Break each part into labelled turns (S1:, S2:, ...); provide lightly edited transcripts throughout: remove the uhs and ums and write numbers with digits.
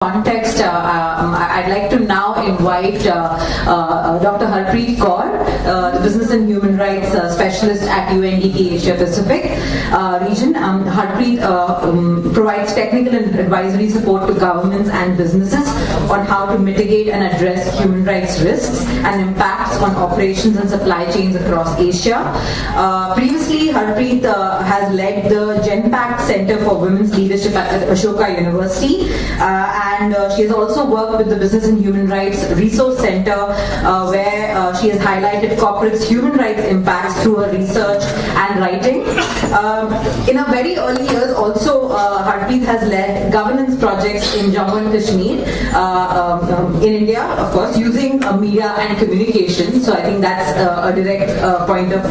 S1: Context, I'd like to now invite Dr. Harpreet Kaur, the Business and Human Rights Specialist at UNDP Asia Pacific region. Harpreet provides technical and advisory support to governments and businesses on how to mitigate and address human rights risks and impacts on operations and supply chains across Asia. Previously, Harpreet has led the GenPact Center for Women's Leadership at Ashoka University. And she has also worked with the Business and Human Rights Resource Center, where she has highlighted corporates' human rights impacts through her research and writing. In her very early years, also, Harpreet has led governance projects in Jammu and Kashmir, in India, of course, using media and communication. So I think that's a direct point of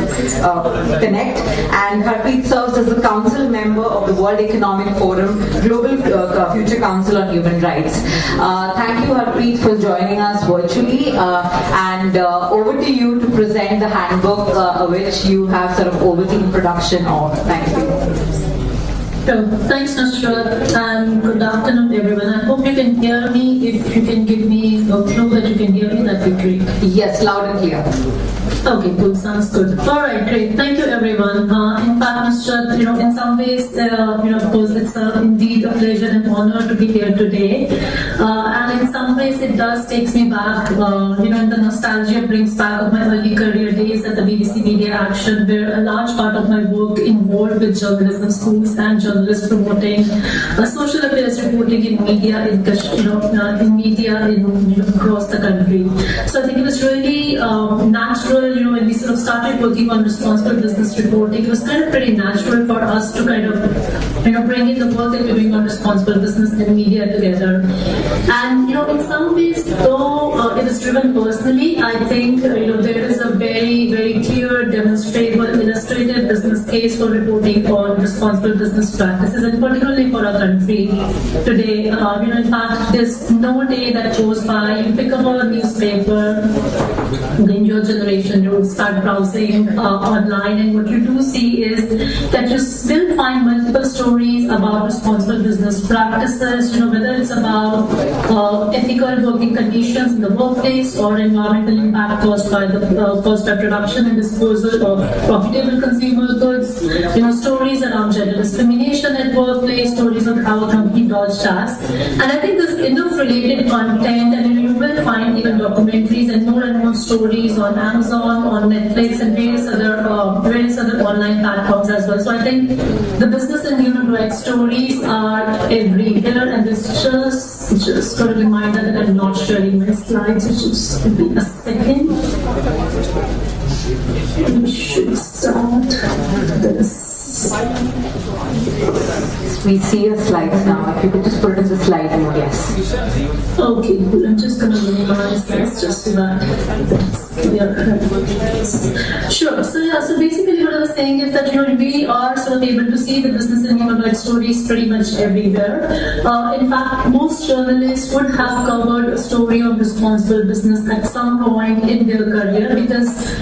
S1: connect. And Harpreet serves as the council member of the World Economic Forum Global Future Council on Human Rights. Thank you, Harpreet, for joining us virtually, and over to you to present the handbook which you have sort of overseen production of. Thank you.
S2: Thanks, Nusrat, and good afternoon, everyone. I hope you can hear me. If you can give me a clue that you can hear me, that'd be great.
S1: Yes, loud and clear.
S2: Okay, cool. Sounds good. All right, great. Thank you, everyone. In fact, Nusrat, in some ways, of course, it's indeed a pleasure and honor to be here today. And in some ways, it does takes me back. And the nostalgia brings back of my early career days at the BBC Media Action, where a large part of my work involved with journalism schools and journalists promoting social affairs reporting in media across the country. So I think it was really natural. When we sort of started working on responsible business reporting, it was kind of pretty natural for us to kind of, bring in the work that we're doing on responsible business and media together. And, in some ways, though it is driven personally, I think, there is a very, very clear, demonstrable, illustrated business case for reporting on responsible business practices, and particularly for our country today. In fact, there's no day that goes by, you pick up a newspaper, in your generation, you start browsing online, and what you do see is that you still find multiple stories about responsible business practices, whether it's about ethical working conditions in the workplace or environmental impact caused by production and disposal of profitable consumer goods, stories around gender discrimination at workplace, stories of how a company dodged tax. And I think this enough related content, and you will find even documentaries and more stories on Amazon, on Netflix, and various other online platforms as well. So I think the business and human rights stories are everywhere, and this just got a reminder that I'm not sharing my slides, which just give me a second. We should start this.
S1: We see your slides now. If you could just put it in the slide mode, yes.
S2: Okay, cool. I'm just going to minimize this just so that that's clear. Sure. So basically what I was saying is that we are sort of able to see the business and human rights stories pretty much everywhere. In fact, most journalists would have covered a story of responsible business at some point in their career, because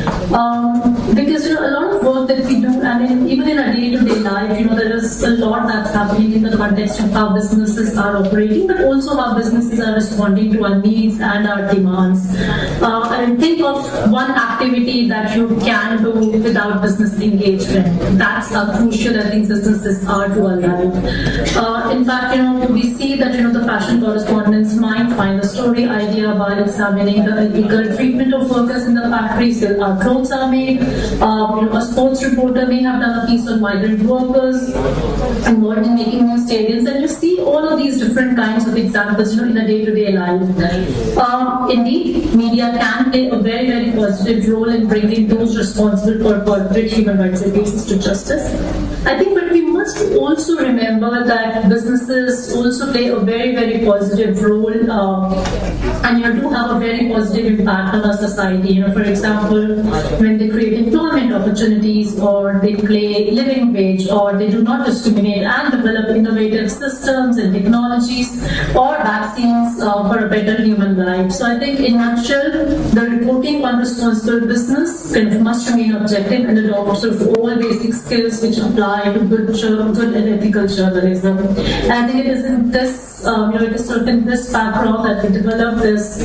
S2: a lot of work that we do, and even in a day-to-day life, there is a lot that's happening in the context of how businesses are operating, but also how businesses are responding to our needs and our demands. And think of one activity that you can do without business engagement. That's how crucial I think businesses are to our life. In fact, we see that the fashion correspondents might find a story idea while examining the equal treatment of workers in the factories where our clothes are made. A sports reporter may have done a piece on migrant workers involved in making new stadiums, and you see all of these different kinds of examples in a day-to-day life. Indeed, media can play a very, very positive role in bringing those responsible for corporate human rights abuses to justice. I think, but we must also remember that businesses also play a very, very positive role, and do have a very positive impact on our society. For example, when they create employment opportunities, or they pay living wage, or they do not discriminate and develop innovative systems and technologies or vaccines for a better human life. So I think in a nutshell, the reporting on responsible business must remain objective and adopt sort of all basic skills which apply to good good and ethical journalism. And I think it is in this, it is sort of in this background that we developed this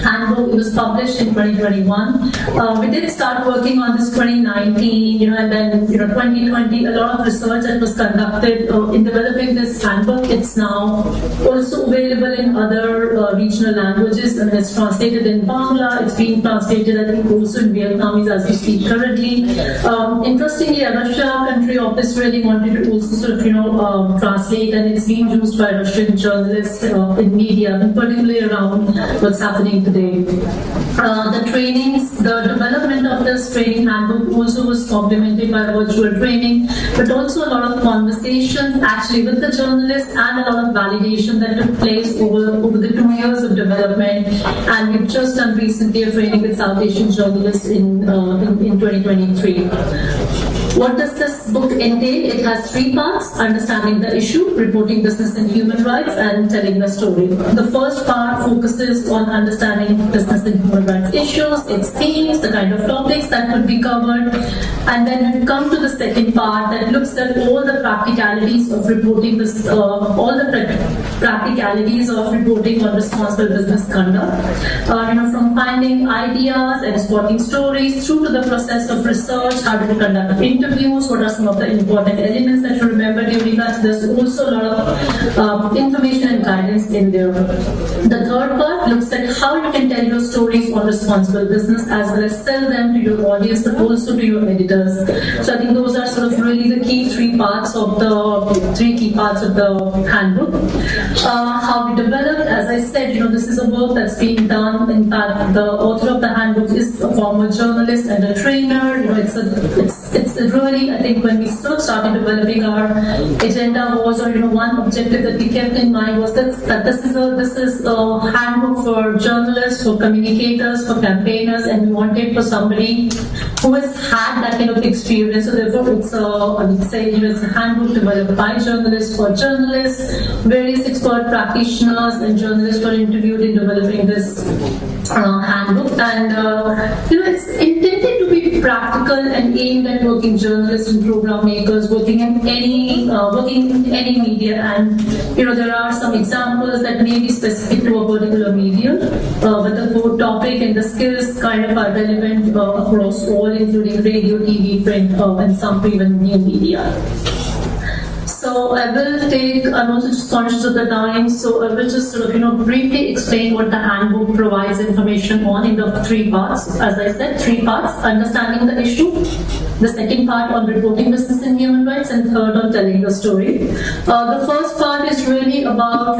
S2: handbook. It was published in 2021. We did start working on this 2019, and then 2020. A lot of research that was conducted in developing this handbook. It's now also available in other regional languages, and it's translated in Bangla. It's being translated, I think, also in Vietnamese as we speak currently. Interestingly, a Russia country office really wanted to also sort of translate, and it's being used by Russian journalists in media, and particularly around what's happening today. The trainings, the development of this training handbook also was complemented by virtual training, but also a lot of conversations actually with the journalists and a lot of validation that took place over the 2 years of development. And we've just done recently a training with South Asian journalists in 2023. What does this book entail? It has 3 parts: understanding the issue, reporting business and human rights, and telling the story. The first part focuses on understanding business and human rights issues, its themes, the kind of topics that could be covered, and then we come to the second part that looks at all the practicalities of reporting this, practicalities of reporting on responsible business conduct. From finding ideas and spotting stories through to the process of research, how to conduct interviews, what are some of the important elements that you remember during that. There's also a lot of information and guidance in there. The third part looks at how you can tell your stories on responsible business as well as sell them to your audience, but also to your editors. So I think those are sort of really the key three key parts of the handbook. How we developed, as I said, this is a work that's being done. In fact, the author of the handbook is a former journalist and a trainer. It's really, I think, when we started developing our agenda was, one objective that we kept in mind was that this is a handbook for journalists, for communicators, for campaigners, and we wanted for somebody who has had that kind of experience. So therefore, it's a handbook developed by journalists for journalists. Various expert practitioners and journalists were interviewed in developing this handbook, and it's intended to be practical and aimed at working journalists and program makers working in any media. And there are some examples that may be specific to a particular medium, but the core topic and the skills kind of are relevant across all, including radio, TV, print, and some even new media. So I will I'm also just conscious of the time, so I will just briefly explain what the handbook provides information on in the 3 parts. As I said, 3 parts: understanding the issue, the second part on reporting business and human rights, and third on telling the story. The first part is really about,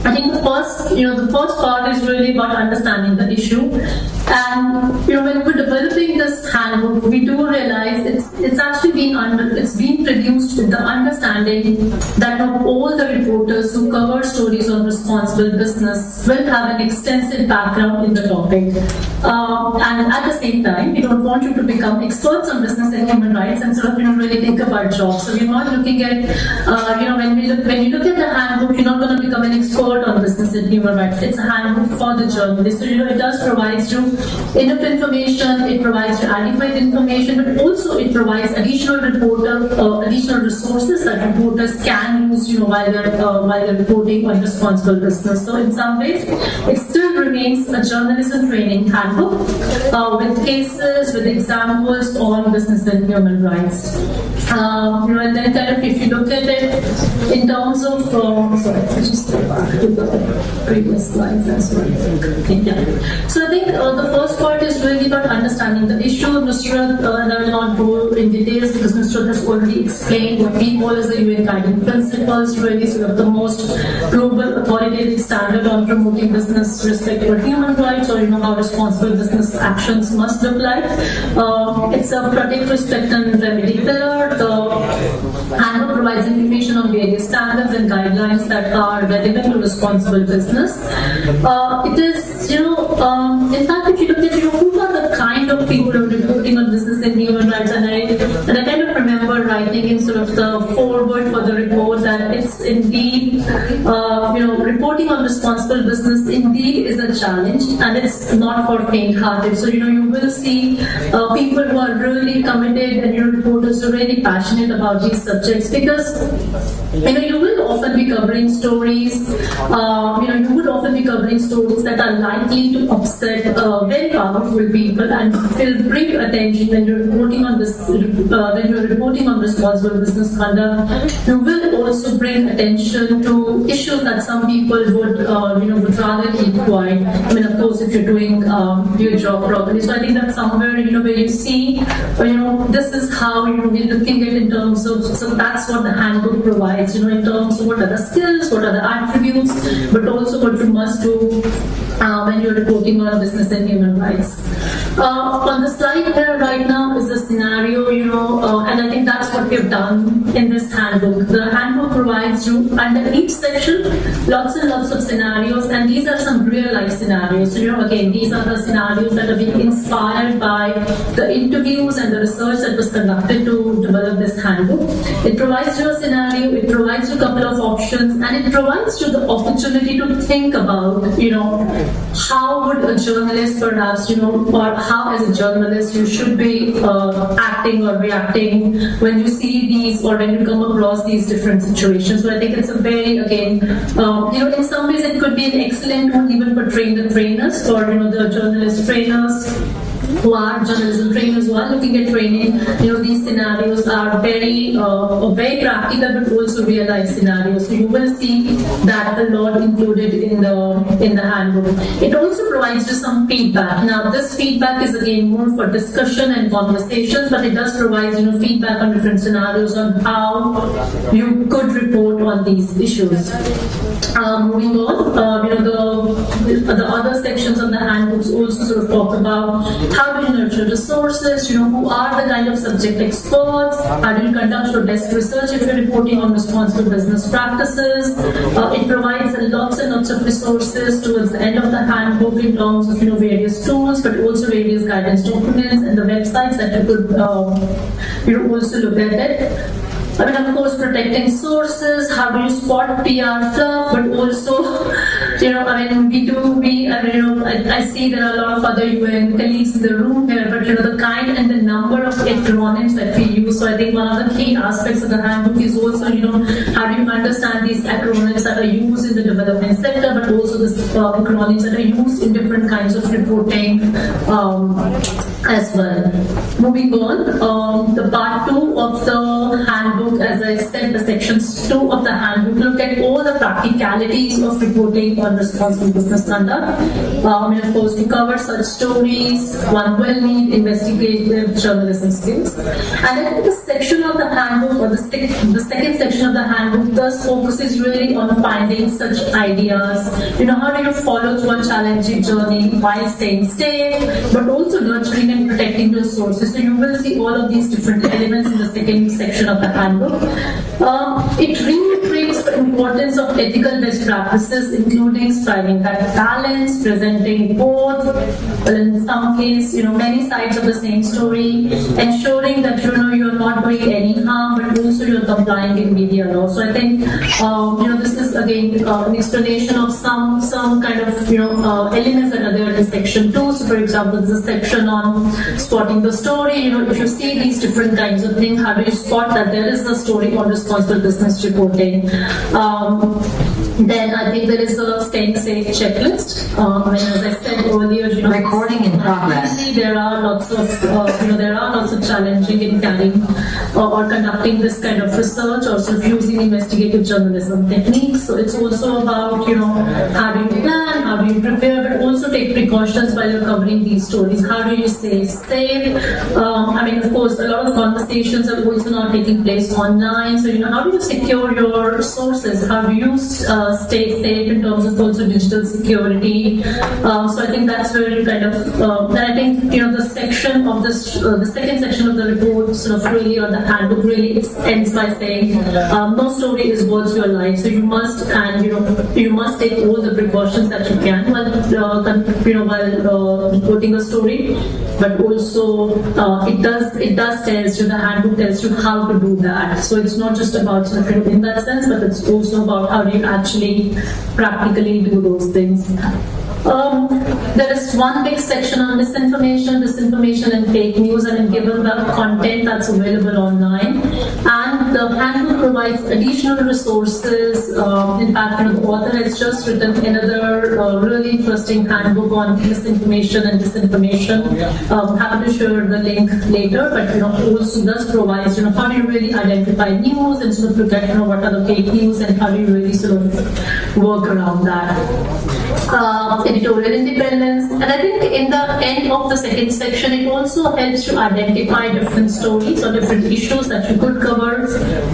S2: I think the first part is really about understanding the issue. And when we're developing this handbook, we do realize it's actually been produced with the understanding that not all the reporters who cover stories on responsible business will have an extensive background in the topic. And at the same time, we don't want you to become experts on business and human rights and really think about jobs. So we're not looking at when you look at the handbook, you're not going to become an expert on business and human rights. It's a handbook for the journalist. So it does provide you enough information, it provides you adequate information, but also it provides additional resources that reporters can use while they're reporting on responsible business. So in some ways, it still remains a journalism training handbook with cases, with examples on business and human rights. And then kind of if you look at it in terms of just go back to the previous slides as well. So I think the first part is really about understanding the issue. Nusrat, and I will not go in details because Nusrat has already explained what we call as the UN Guiding Principles, really sort of the most global authoritative standard on promoting business respect for human rights, or how responsible business actions must look like. It's a protect, respect and remedy pillar. The handbook provides information on various standards and guidelines that are relevant to responsible business. It is, in fact, if you look at who are the kind of people who are reporting on business and human rights, and I kind of remember writing in sort of the foreword for the report that it's indeed, reporting on responsible business indeed indeed is a challenge, and it's not for faint-hearted. So, you will see people who are really committed and reporters who are really passionate about these subjects, because you will often be covering stories. You would often be covering stories that are likely to upset very powerful people and will bring attention when you're reporting on this. When you're reporting on responsible business conduct, you will also bring attention to issues that some people would rather keep quiet. I mean, of course, if you're doing your job properly. So I think that's somewhere where you see, this is how we're looking at in terms of. So that's what the handbook provides. In terms of what are the skills, what are the attributes, but also what you must do when you're reporting on business and human rights. On the slide here right now is a scenario, and I think that's what we've done in this handbook. The handbook provides you under each section lots and lots of scenarios, and these are some real-life scenarios. So, again, these are the scenarios that are being inspired by the interviews and the research that was conducted to develop this handbook. It provides you a scenario, it provides you a couple of options, and it provides you the opportunity to think about, how would a journalist perhaps, or how as a journalist you should be acting or reacting when you see these or when you come across these different situations. So I think it's a very, again, in some ways it could be an excellent tool even for the trainers, or the journalist trainers who are journalism trainers who are looking at training. These scenarios are very practical but also real life scenarios. So you will see that a lot included in the handbook. It also provides you some feedback. Now this feedback is again more for discussion and conversations, but it does provide feedback on different scenarios on how you could report on these issues. Moving on, the other sections of the handbooks also sort of talk about how do you nurture resources, who are the kind of subject experts, how do you conduct your desk research if you're reporting on responsible business practices. It provides lots and lots of resources towards the end of the handbook in terms of various tools, but also various guidance documents and the websites that you could also look at it. I mean, of course, protecting sources, how do you spot PR fluff, but also, I see there are a lot of other UN colleagues in the room here, but the kind and the number of acronyms that we use. So I think one of the key aspects of the handbook is also, how do you understand these acronyms that are used in the development sector, but also the acronyms that are used in different kinds of reporting as well. Moving on, the part 2 of the handbook, as I said, the sections 2 of the handbook look at all the practicalities of reporting on responsible business conduct. Of course, to cover such stories, one will need investigative journalism skills. And I think the section of the handbook, or the second section of the handbook, thus focuses really on finding such ideas. How do you follow through a challenging journey while staying safe, but also nurturing and protecting those sources. So you will see all of these different elements in the second section of the handbook. It reiterates the importance of ethical best practices, including striving that balance, presenting both, well, in some case, many sides of the same story, ensuring that you're not doing any harm, but also you're complying in media law. So I think this is again an explanation of some kind of elements that are there in section 2. So for example, there's a section on spotting the story. If you see these different kinds of things, how do you spot that there is a story on responsible business reporting? Then I think there is a staying safe checklist. As I said earlier,
S1: recording in progress.
S2: There are lots of challenging in carrying or conducting this kind of research, or sort of using investigative journalism techniques. So it's also about how do you plan, how do you prepare, but also take precautions while you're covering these stories. How do you stay safe? Of course, a lot of conversations are also now taking place online. So how do you secure your sources? How do you stay safe in terms of also digital security? So I think that's where you kind of. And I think the section of this, the second section of the report, sort of really, or the handbook really ends by saying, no story is worth your life. So you must take all the precautions that you can while reporting a story. But also, it does tells you, the handbook tells you how to do that. So it's not just about in that sense, but it's also about how do you actually practically do those things. There is one big section on misinformation, disinformation, and fake news, and given the content that's available online. And the handbook provides additional resources. In fact, the author has just written another really interesting handbook on misinformation and disinformation. Happy to share the link later, but also does provide how do you really identify news and sort of look at what are the fake news and how do you really sort of work around that. Editorial independence, and I think in the end of the second section it also helps to identify different stories or different issues that you could cover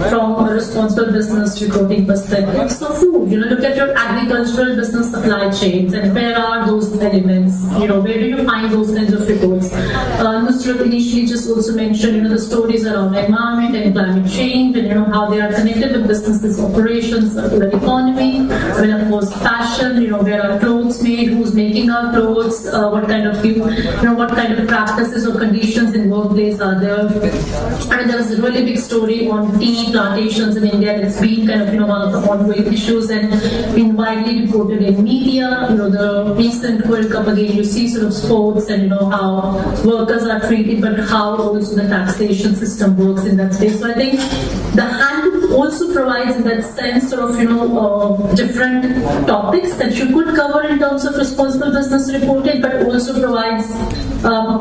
S2: from a responsible business reporting perspective. So food, look at your agricultural business supply chains and where are those elements, where do you find those kinds of reports. Nusrat initially just also mentioned the stories around environment and climate change and how they are connected with businesses, operations, circular economy, of course fashion, where are clothes made, who's making our clothes, what kind of what kind of practices or conditions in workplace are there. And there was a really big story on tea plantations in India. It's been kind of one of the ongoing issues and been widely reported in media. The recent World Cup again, you see sort of sports and how workers are treated, but how also the taxation system works in that space. So I think the handbook also provides in that sense sort of different topics that you could cover in terms of responsible business reporting, but also provides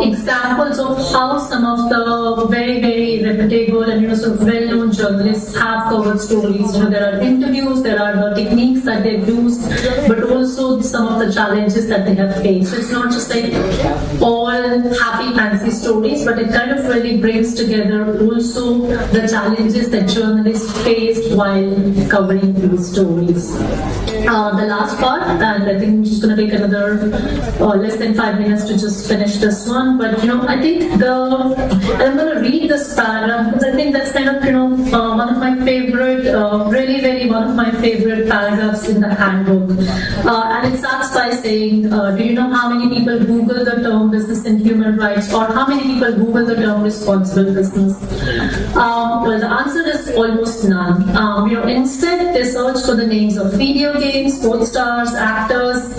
S2: examples of how some of the very, very reputable and sort of well-known journalists have covered stories. There are interviews, there are the techniques that they've used, but also some of the challenges that they have faced. So it's not just like all happy, fancy stories, but it kind of really brings together also the challenges that journalists faced while covering these stories. The last part, and I think I'm just going to take another less than 5 minutes to just finish this one, but I think and I'm going to read this paragraph because I think that's kind of one of my favorite, really, really one of my favorite paragraphs in the handbook. And it starts by saying, do you know how many people Google the term business and human rights, or how many people Google the term responsible business? Well, the answer is almost none. Instead, they search for the names of video games, sports stars, actors.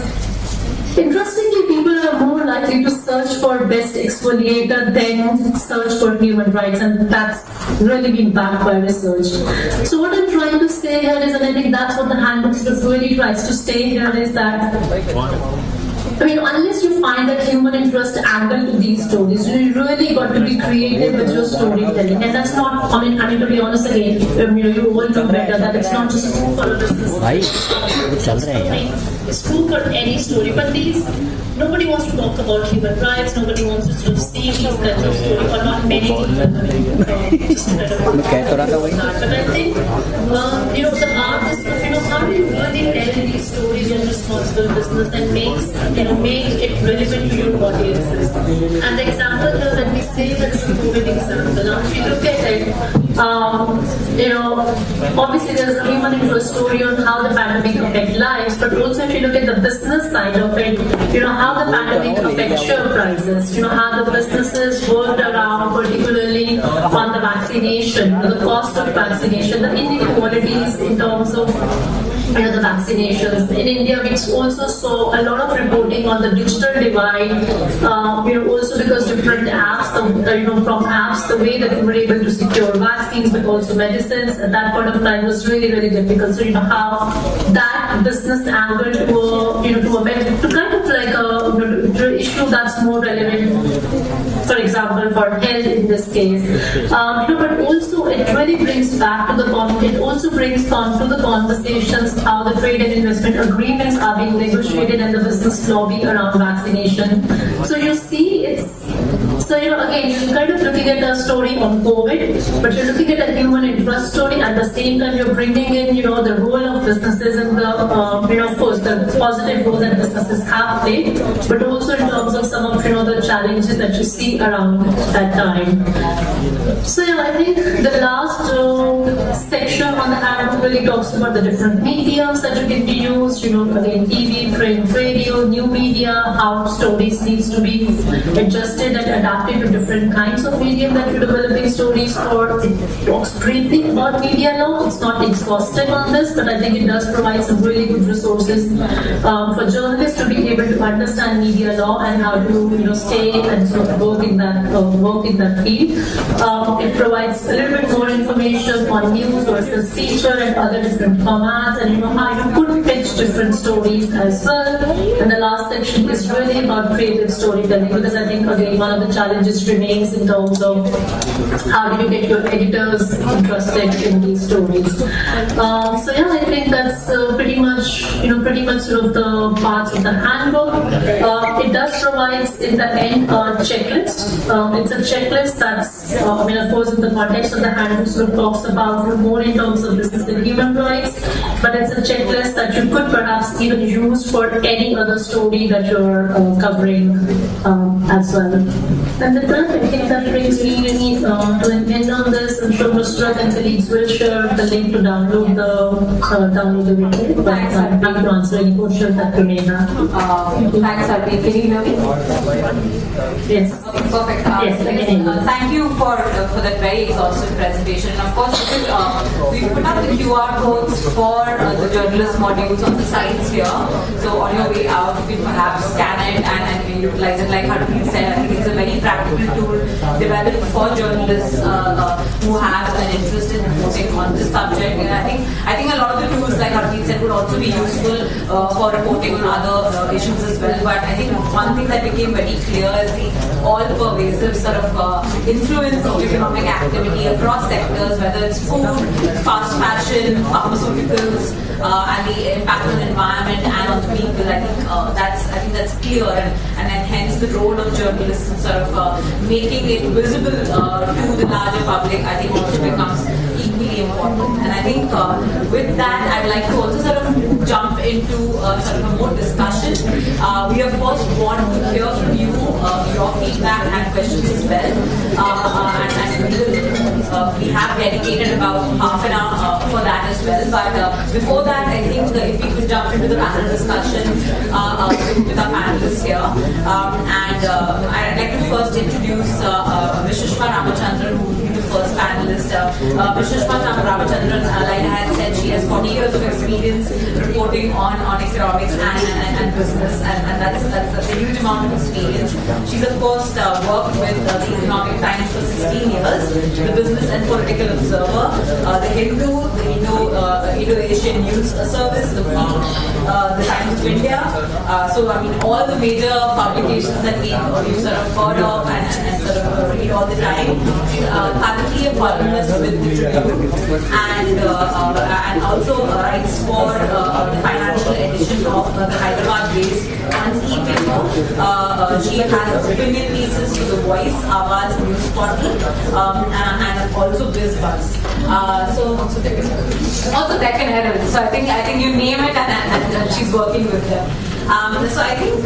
S2: Interestingly, people are more likely to search for best exfoliator than search for human rights, and that's really been backed by research. So what I'm trying to say here is, and I think that's what the handbook sort of really tries to say here, is that unless you find that human interest angle to these stories, you really got to be creative with your storytelling. And that's not, to be honest again, you all know better that it's not just true for a business. It's true for any story, but nobody wants to talk about human rights, nobody wants to sort of see these kinds of stories, or not many people. But I think, the art is how do you really tell these stories of responsible business and make it relevant to your audiences. And the example here that we say that is a COVID example. Now, if you look at it, obviously there's a human interest story on how the pandemic affects lives, but also if you look at the business side of it, how the pandemic affects share prices, how the businesses worked around, particularly on the vaccination, the cost of vaccination, the inequalities in terms of the vaccinations. In India, we also saw a lot of reporting on the digital divide, also because different apps, from apps, the way that we were able to secure vaccines, but also medicines at that point of time was really, really difficult. So, how that business angle to kind of like a issue that's more relevant, for example, for health in this case. But also it really brings back to it also brings on to the conversations how the trade and investment agreements are being negotiated and the business lobby around vaccination. So you see again, you're kind of looking at a story on COVID, but you're looking at a human interest story. At the same time, you're bringing in, the role of businesses and the, of course, the positive role that businesses have played, but also in terms of some of, the challenges that you see around that time. So yeah, I think the last section on the handbook really talks about the different mediums that you can use, again, TV, print, radio, new media, how stories needs to be adjusted and adapted to different kinds of medium that you're developing stories for. It talks briefly about media law. It's not exhaustive on this, but I think it does provide some really good resources for journalists to be able to understand media law and how to stay and sort of work in that field. It provides a little bit more information on news versus feature and other different formats, and how you could pitch different stories as well. And the last section is really about creative storytelling, because I think again one of the challenges remains in terms of how do you get your editors interested in these stories. So yeah, I think that's pretty much sort of the parts of the handbook. It does provide in the end a checklist. It's a checklist that's, of course, in the context of the handbook sort of talks about more in terms of business and human rights, but it's a checklist that you could perhaps even use for any other story that you're covering as well. And with that, I think that brings me to an end on this. I'm sure Nusrat and colleagues will share the link to download the video, but I'm happy to answer any questions that you may have.
S1: Thanks, Harpreet. Can you hear me?
S2: Yes.
S1: Okay, perfect.
S2: Yes, I can hear you.
S1: Thank you for that very exhaustive presentation. And of course, we've put up the QR codes for the journalist modules on the sites here. So on your way out, you can perhaps scan it and utilize it. Like Harpreet said, I think it's a very practical tool developed for journalists who have an interest in reporting on this subject. And I think a lot of the tools, like Harpreet said, would also be useful for reporting on other issues as well. But I think one thing that became very clear is the all-pervasive sort of influence of economic activity across sectors, whether it's food, fast fashion, pharmaceuticals, and the impact on the environment and on the people. I think that's clear, and hence the role of journalists in sort of making it visible to the larger public, I think also becomes equally important. And I think with that, I'd like to also sort of jump into sort of a more discussion. We of course want to hear from you, your feedback and questions as well. And we have dedicated about half an hour for that as well. But before that, I think if we could jump into the panel discussion with our panelists here. I'd like to first introduce Vishishma Ramachandran, who will be the first panelist. Vishishma Ramachandran, like I had said, she has 40 years of experience reporting on economics and business, and that's a huge amount of experience. She's of course worked with the Economic Times for 16 years, the Business and Political Observer, the Hindu, the Indo-Asian News Service, the Times of India. So I mean, all the major publications that we've sort of heard of and sort of read all the time. She's currently a columnist with the Tribune, and also writes for the financial edition of the Hyderabad-based Times e-paper. She has opinion pieces to The Voice, Awaaz News Portal, and also BizBuzz. Also Deccan Herald. So I think you name it, and she's working with them. So I think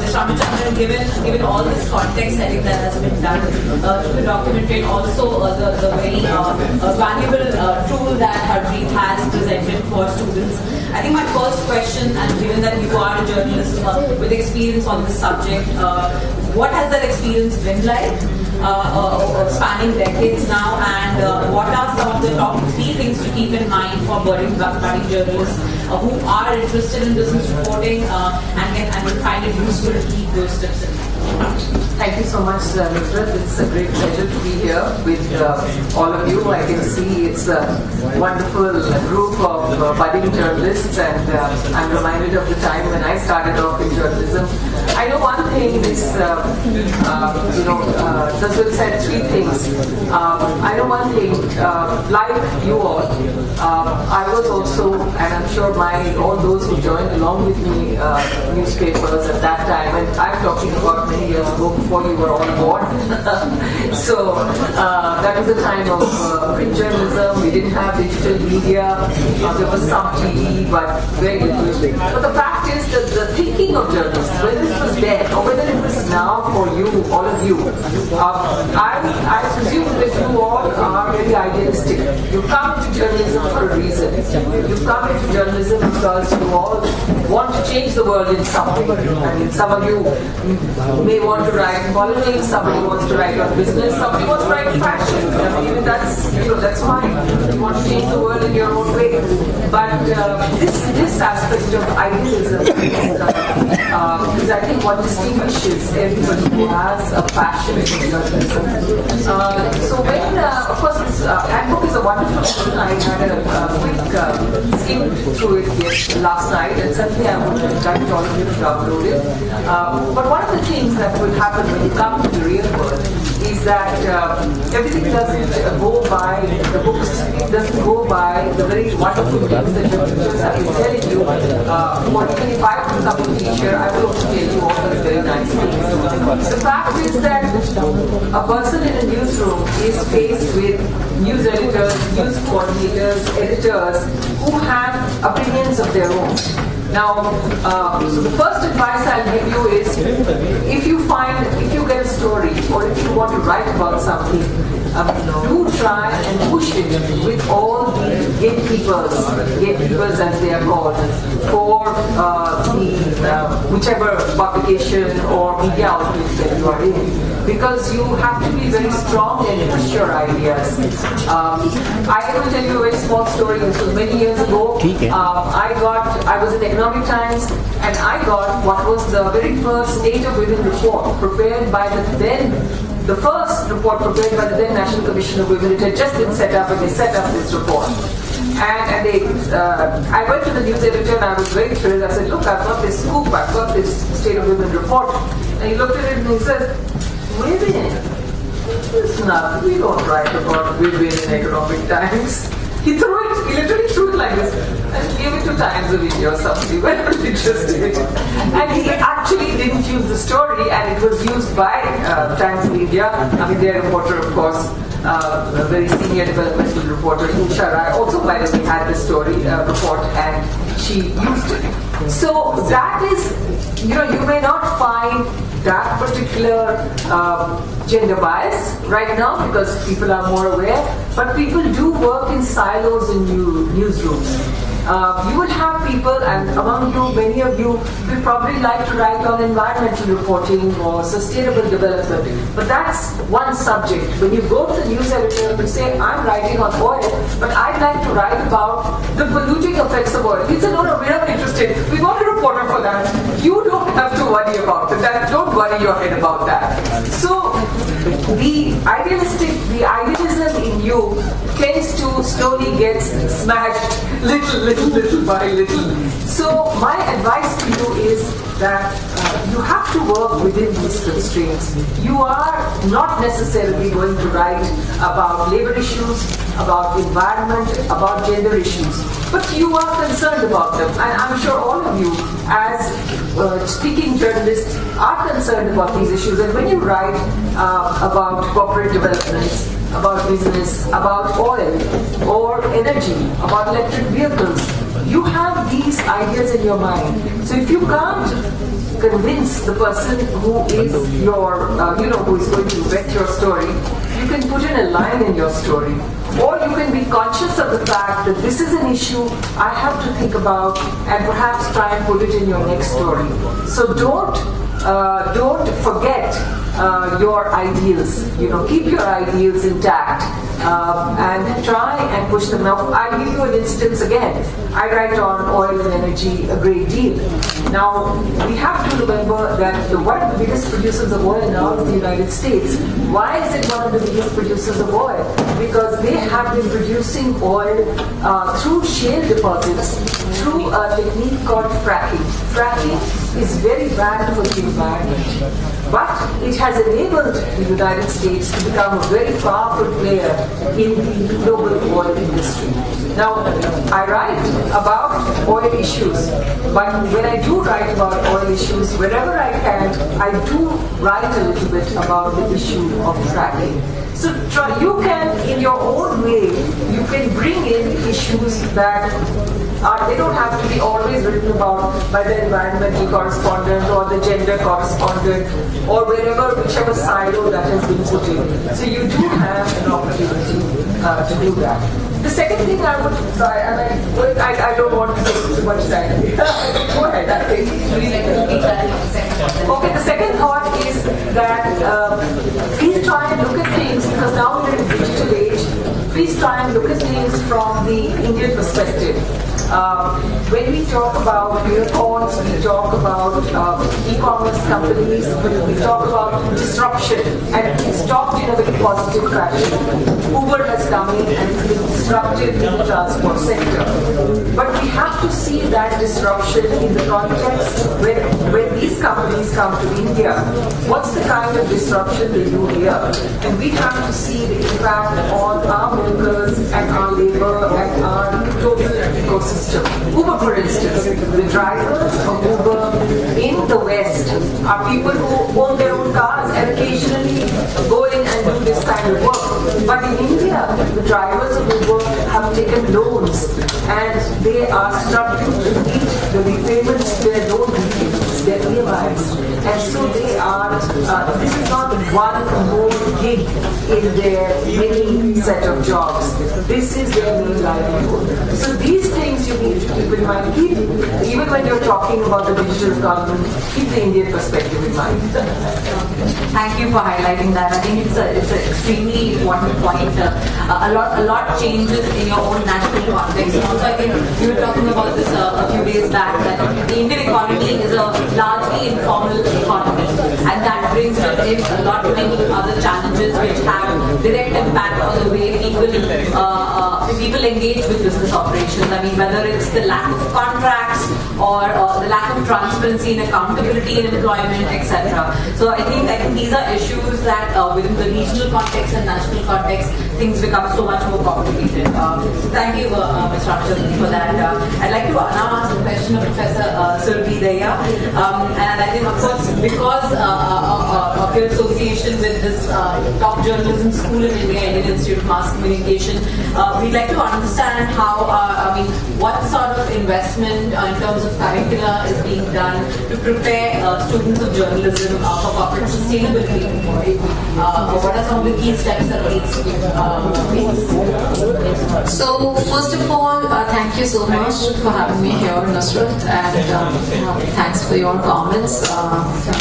S1: Ms. Ramachandran, given all this context, I think that has been done through the documentary, and also the very valuable tool that Harpreet has presented for students. I think my first question, and given that you are a journalist with experience on this subject, what has that experience been like? Spanning decades now, and what are some of the top 3 things to keep in mind for budding journalists who are interested in business reporting and will find it useful to keep those tips in mind?
S3: Thank you so much, Nusrat. It's a great pleasure to be here with all of you. I can see it's a wonderful group of budding journalists, and I'm reminded of the time when I started off in journalism. I know one thing is, Nusrat said 3 things. I know one thing, like you all, I was also, and I'm sure all those who joined along with me, newspapers at that time, and I'm talking about many years ago, before you were on board. So that was a time of print journalism. We didn't have digital media. There was some TV, but very little. But the fact fact is that the thinking of journalists, whether it was then or whether it was now for you, all of you, I presume that you all are very idealistic. You come to journalism for a reason. You come into journalism because you all want to change the world in some way. I mean, some of you may want to write politics, somebody wants to write on business, somebody wants to write fashion. I mean, that's fine. You want to change the world in your own way. But this aspect of idealism is, I think, what distinguishes everybody who has a passion for journalism. So when, of course, this handbook is a wonderful book. I had a quick skim through it last night, and certainly I would invite all of you to download it. But one of the things that will happen when you come to the real world is that everything doesn't go by the books, it doesn't go by the very wonderful things that your teachers have been telling you. Or even if I become a teacher, I will also tell you all the very nice things. The fact is that a person in a newsroom is faced with news editors, news coordinators, editors who have opinions of their own. Now, so the first advice I'll give you is, if you get a story, or if you want to write about something, do try and push it with all the gatekeepers as they are called, for whichever publication or media outlet that you are in. Because you have to be very strong and push your ideas. I will tell you a very small story. This was many years ago. I was in Economic Times, and I got what was the very first State of Women report prepared by the first report prepared by the then National Commission of Women. It had just been set up, and they set up this report. And I went to the news editor, and I was very thrilled. I said, look, I've got this scoop, I've got this State of Women report. And he looked at it and he said, women? It's not. We don't write about women in Economic Times. He literally threw it like this and gave it to Times of India or somebody. Well, interested. And he actually didn't use the story, and it was used by Times of India. I mean, their reporter, of course, a very senior developmental reporter, Usha Rai, also by the way had the story report, and she used it. So that is, you may not find that particular gender bias right now because people are more aware, but people do work in silos in newsrooms. You will have people, and among you, many of you, will probably like to write on environmental reporting or sustainable development, but that's one subject. When you go to the news editor, you say, I'm writing on oil, but I'd like to write about the polluting effects of oil. He said, no, we're not interested. We want a reporter for that. You don't have to worry about it. Don't worry your head about that. So the idealism in you tends to slowly get smashed little by little. So my advice to you is that you have to work within these constraints. You are not necessarily going to write about labor issues, about environment, about gender issues, but you are concerned about them. And I'm sure all of you, as speaking journalists, are concerned about these issues. And when you write about corporate developments, about business, about oil or energy, about electric vehicles, you have these ideas in your mind. So if you can't convince the person who is who is going to vet your story, you can put in a line in your story. Or you can be conscious of the fact that this is an issue I have to think about and perhaps try and put it in your next story. So don't forget your ideals. Keep your ideals intact and try and push them. Now, I'll give you an instance again. I write on oil and energy a great deal. Now, we have to remember that one of the biggest producers of oil now is the United States. Why is it one of the biggest producers of oil? Because they have been producing oil through shale deposits through a technique called fracking. Fracking is very bad for the environment, but it has enabled the United States to become a very powerful player in the global oil industry. Now, I write about oil issues, but when I do write about oil issues, wherever I can, I do write a little bit about the issue of fracking. So you can, in your own way, you can bring in issues that they don't have to be always very written about by the environmental correspondent or the gender correspondent or whichever silo that has been put in. So you do have an opportunity to do that. The second thing I would try, and I don't want to take too much time. Go ahead. Okay, the second thought is that please try and look at things, because now we're in a digital age, please try and look at things from the Indian perspective. When we talk about unicorns, we talk about e-commerce companies, we talk about disruption, and it's talked in a very positive fashion. Uber has come in and it's been disruptive in the transport sector. But we have to see that disruption in the context when these companies come to India. What's the kind of disruption they do here? And we have to see the impact on our workers and our labor and our total ecosystem. Uber, for instance, the drivers of Uber in the West are people who own their own cars and occasionally go in and do this kind of work. But in India, the drivers of Uber have taken loans and they are struggling to meet the repayments, their loan repayments, their EMIs. And so they are, this is not one more gig in their many set of jobs. This is their main livelihood. So these things you need to keep in mind. Even when you're talking about the digital economy, keep the Indian perspective in mind.
S1: Thank you for highlighting that. I think it's an extremely important point. A lot changes in your own national context. Also, I think you were talking about this a few days back, that the Indian economy is a largely informal economy, and that brings with it a lot many other challenges which have direct impact on the way people engage with business operations. I mean, whether it's the lack of contracts or the lack of transparency and accountability in employment, etc. So I think these are issues that within the regional context and national context, things become so much more complicated. Thank you, Mr. Ramachandran, for that. I'd like to now ask the question of Professor Surabhi Dahiya. And I think, of course, because of your association with this top journalism school in India, Indian Institute of Mass Communication, we'd like to understand how, what sort of investment in terms of curricula is being done to prepare students of journalism for corporate sustainability. What are some of the key steps that needs to be
S4: So, first of all, thank you so much for having me here, Nusrat, and thanks for your comments,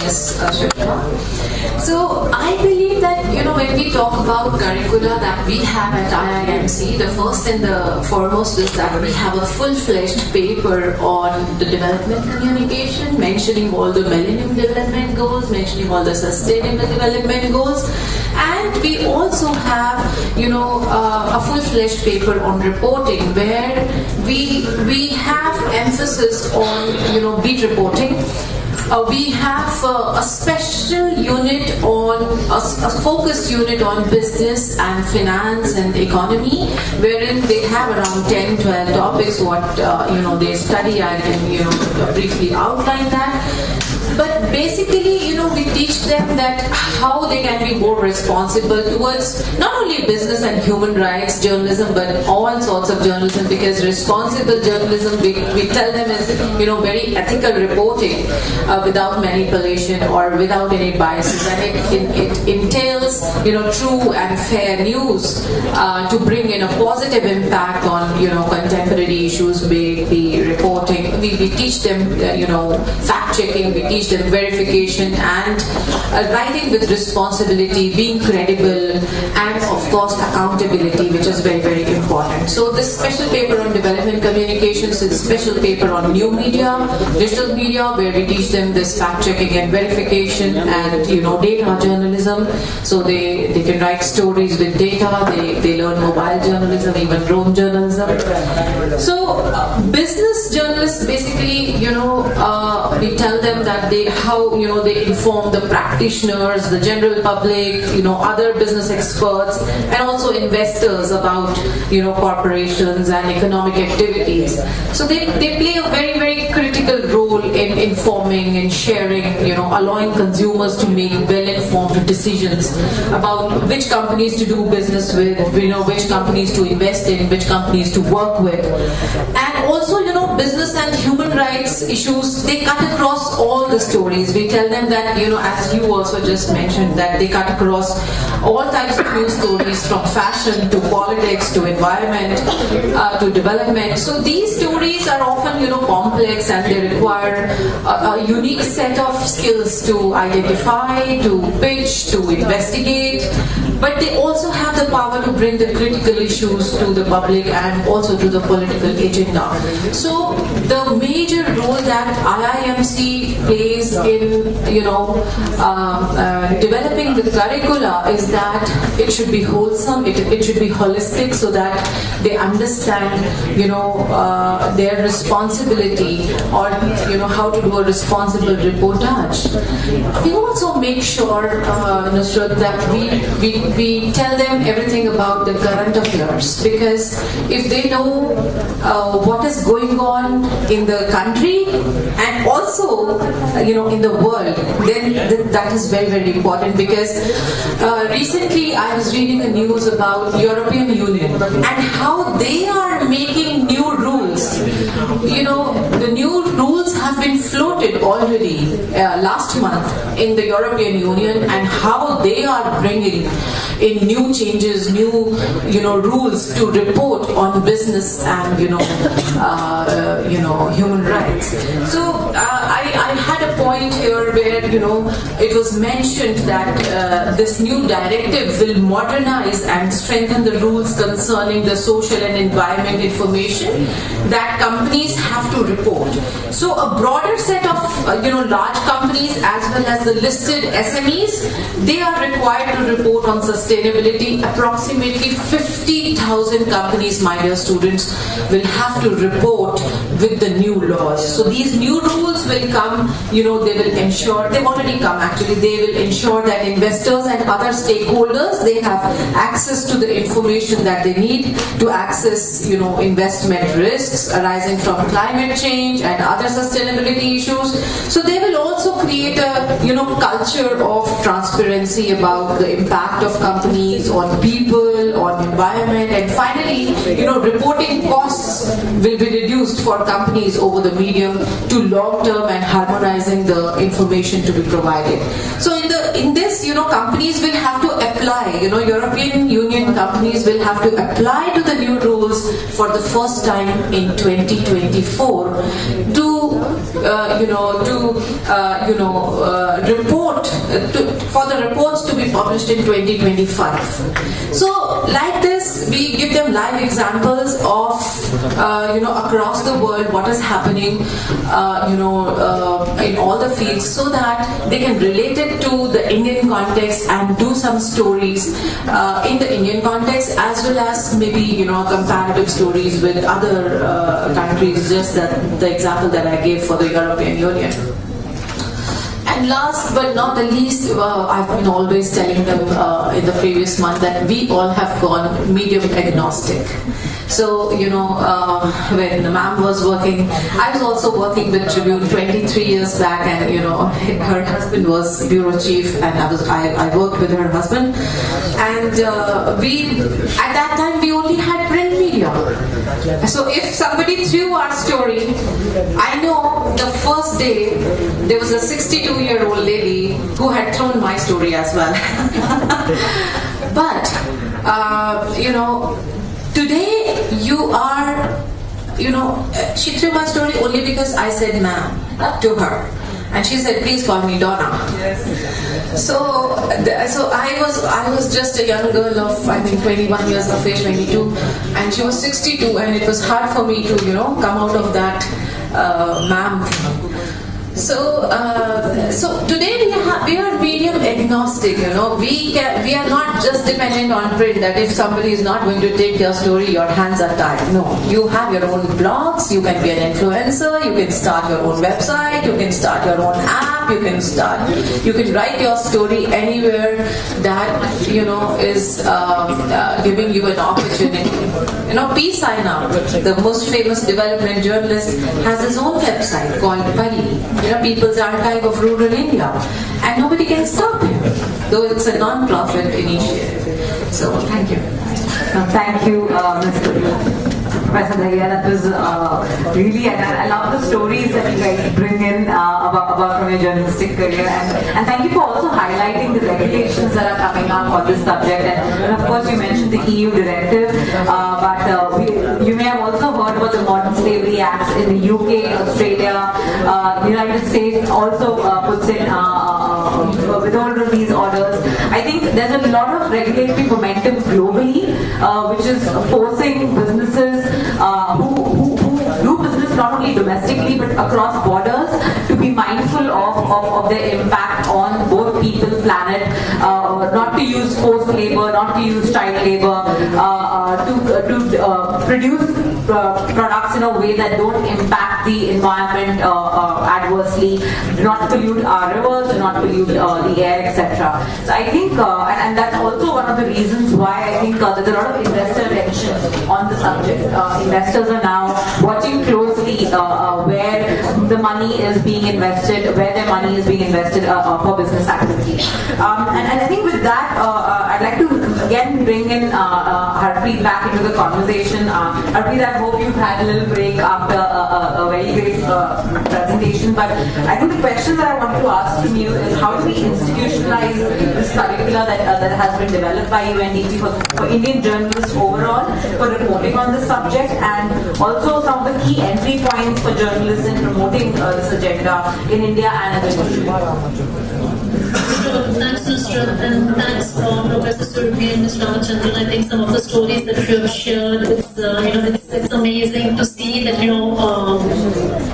S4: Ms. Shweta. So, I believe that, when we talk about curricula that we have at IIMC, the first and the foremost is that we have a full-fledged paper on the development communication, mentioning all the Millennium Development Goals, mentioning all the Sustainable Development Goals, and we also have, a full-fledged paper on reporting where we have emphasis on, beat reporting. We have a special unit on, a focused unit on business and finance and economy, wherein they have around 10, 12 topics what, they study. I can, briefly outline that. But basically, we teach them that how they can be more responsible towards not only business and human rights journalism, but all sorts of journalism, because responsible journalism, we tell them is, very ethical reporting without manipulation or without any biases. And it entails, true and fair news to bring in a positive impact on, contemporary issues, be reporting. We teach them, fact-checking, we teach them verification and writing with responsibility, being credible, and of course accountability, which is very, very important. So this special paper on development communications is a special paper on new media, digital media, where we teach them this fact-checking and verification and, data journalism. So they can write stories with data, they learn mobile journalism, even drone journalism. So business journalists basically, we tell them that they inform the practitioners, the general public, other business experts, and also investors about, corporations and economic activities. So they play a very, very critical role in informing and sharing, allowing consumers to make well-informed decisions about which companies to do business with, which companies to invest in, which companies to work with. And also, business and human rights issues, they cut across all the stories. We tell them that, as you also just mentioned, that they cut across all types of news stories, from fashion to politics to environment to development. So these stories are often, complex, and they require a unique set of skills to identify, to pitch, to investigate. But they also have the power to bring the critical issues to the public and also to the political agenda. So the major role that IIMC plays in, developing the curricula is that it should be wholesome, it should be holistic, so that they understand, their responsibility, or how to do a responsible reportage. We also make sure, Nusrat, that we tell them everything about the current affairs, because if they know what is going on in the country and also in the world, then that is very, very important. Because recently I was reading the news about European Union and how they are making new rules. The new rules have been floated already last month in the European Union, and how they are bringing in new changes, new rules to report on business and human rights. So I had a point here where it was mentioned that this new directive will modernize and strengthen the rules concerning the social and environment information that companies have to report. So a broader set of large companies as well as the listed SMEs, they are required to report on sustainability. Approximately 50,000 companies, my dear students, will have to report with the new laws. So these new rules will come, they will ensure, they've already come actually, they will ensure that investors and other stakeholders, they have access to the information that they need to access, investment risks arising from climate change and other sustainability issues. So they will also create a, culture of transparency about the impact of companies on people, on environment, and finally, reporting costs will be reduced for companies over the medium to long term, and harmonizing the information to be provided. So in this, companies will have to apply, European Union companies will have to apply to the new rules for the first time in 2024 for the reports to be published in 2025. So like this, we give them live examples of across the world what is happening in all the fields, so that they can relate it to the Indian context and do some stories in the Indian context, as well as maybe comparative stories with other countries, just the example that I gave for the European Union. And last but not the least, I've been always telling them in the previous month that we all have gone medium agnostic. So, when the ma'am was working, I was also working with Tribune 23 years back, and, her husband was bureau chief, and I worked with her husband. And at that time, we only had print media. So if somebody threw our story, I know the first day, there was a 62-year-old lady who had thrown my story as well. But, today you are, she threw my story only because I said ma'am to her. And she said, please call me Donna. Yes. So I was just a young girl of, 21 years of age, 22. And she was 62, and it was hard for me to, come out of that ma'am thing. So today we are medium agnostic. We are not just dependent on print. That if somebody is not going to take your story, your hands are tied. No, you have your own blogs. You can be an influencer. You can start your own website. You can start your own app. app you can start. You can write your story anywhere that is giving you an opportunity. P. Sainath, the most famous development journalist, has his own website called PARI, People's Archive of Rural India, and nobody can stop him, though it's a non-profit initiative. So thank you.
S1: Thank you, Professor Dahiya. That was really, and I love the stories that you guys bring in about from your journalistic career, and thank you for also highlighting the regulations that are coming up on this subject. And of course, you mentioned the EU directive, but you may have also heard about the Modern Slavery Acts in the UK, Australia, United States also puts in with all of these orders. I think there's a lot of regulatory momentum globally, which is forcing businesses who do business not only domestically but across borders to be mindful of their impact on both people, planet, not to use forced labor, not to use child labor, to produce products in a way that don't impact the environment adversely, do not pollute our rivers, do not pollute the air, etc. So I think, and that's also one of the reasons why I think there's a lot of investor attention on the subject. Investors are now watching closely where the money is being invested, where their money is being invested for business activity. And I think with that, I'd like to again bring in Harpreet back into the conversation. Harpreet, I hope you've had a little break after a very great presentation, but I think the question that I wanted to ask from you is how do we institutionalize this curricula that has been developed by UNDP for Indian journalists overall for reporting on this subject, and also some of the key entry points for journalists in promoting this agenda in India and internationally.
S2: Thanks, Nusrat, and thanks Professor Surabhi and Mr. Ramachandran. I think some of the stories that you have shared, it's amazing to see that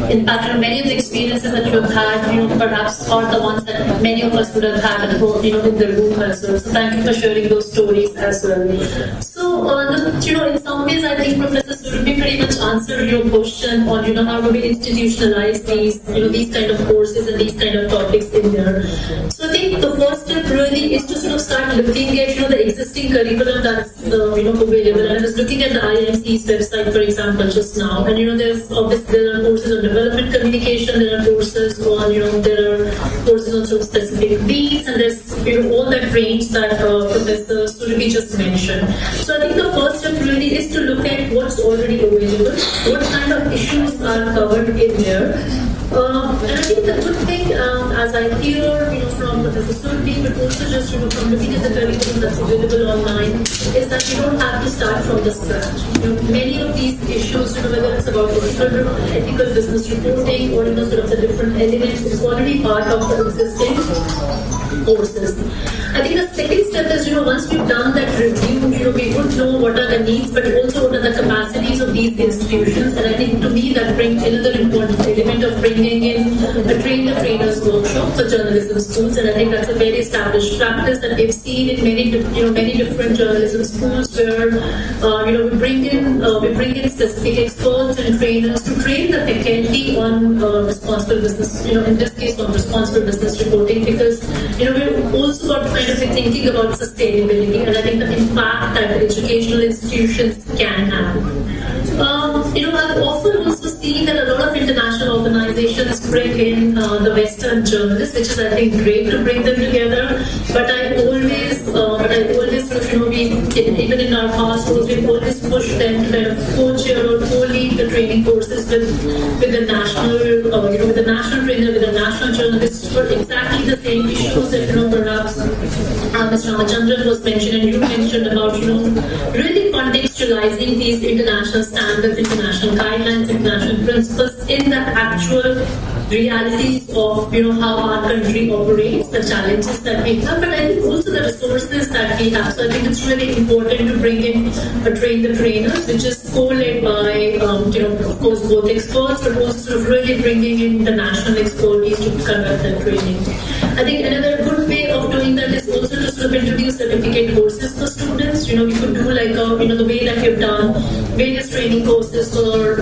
S2: in fact, many of the experiences that you have had, perhaps are the ones that many of us would have had in the room as well. So thank you for sharing those stories as well. So, in some ways, I think Professor Surabhi pretty much answered your question on, how do we institutionalize these kind of courses and these kind of topics in there. So I think the first step really is to sort of start looking at the existing curriculum that's available. And I was looking at the IMC's website, for example, just now, and there are courses on development communication, there are courses on sort of specific beats, and there's all that range that Professor Surabhi just mentioned. So I think the first step really is to look at what's already available, what kind of issues are covered in there. And I think the good thing, as I hear from Professor Surabhi, but also just from looking at the curriculum that's available online, is that you don't have to start from the scratch. Many of these issues, whether it's about ethical business reporting or sort of the different elements, is already part of the existing courses. I think the second step is, once we've done that review, we would know what are the needs, but also what are the capacities of these institutions. And I think to me that brings another important element of bringing in a train-the-trainers workshop for journalism schools. And I think that's a very established practice that we've seen in many different journalism schools where we bring in specific experts and trainers to train the faculty on responsible business. In this case, on responsible business reporting, because we've also got to kind of be thinking about sustainability, and I think the impact that educational institutions can have. I've often also seen that a lot of international organizations bring in the Western journalists, which is I think great to bring them together. But I always even in our past roles, we've always pushed them to kind of co-chair or co-lead the training courses with the national, with the national trainer, with the national journalists for exactly the same issues that perhaps Mr. Ramachandran was mentioned and you mentioned about really contextualizing these international standards, international guidelines, international principles in the actual realities of how our country operates, the challenges that we have, but I think also the resources that we have. So I think it's really important to bring in a train the trainers, which is co-led by of course both experts, but also sort of really bringing in the national expertise to conduct that training. I think another good way of doing that is also to sort of introduce certificate courses for students. We could do like the way that we've done various training courses for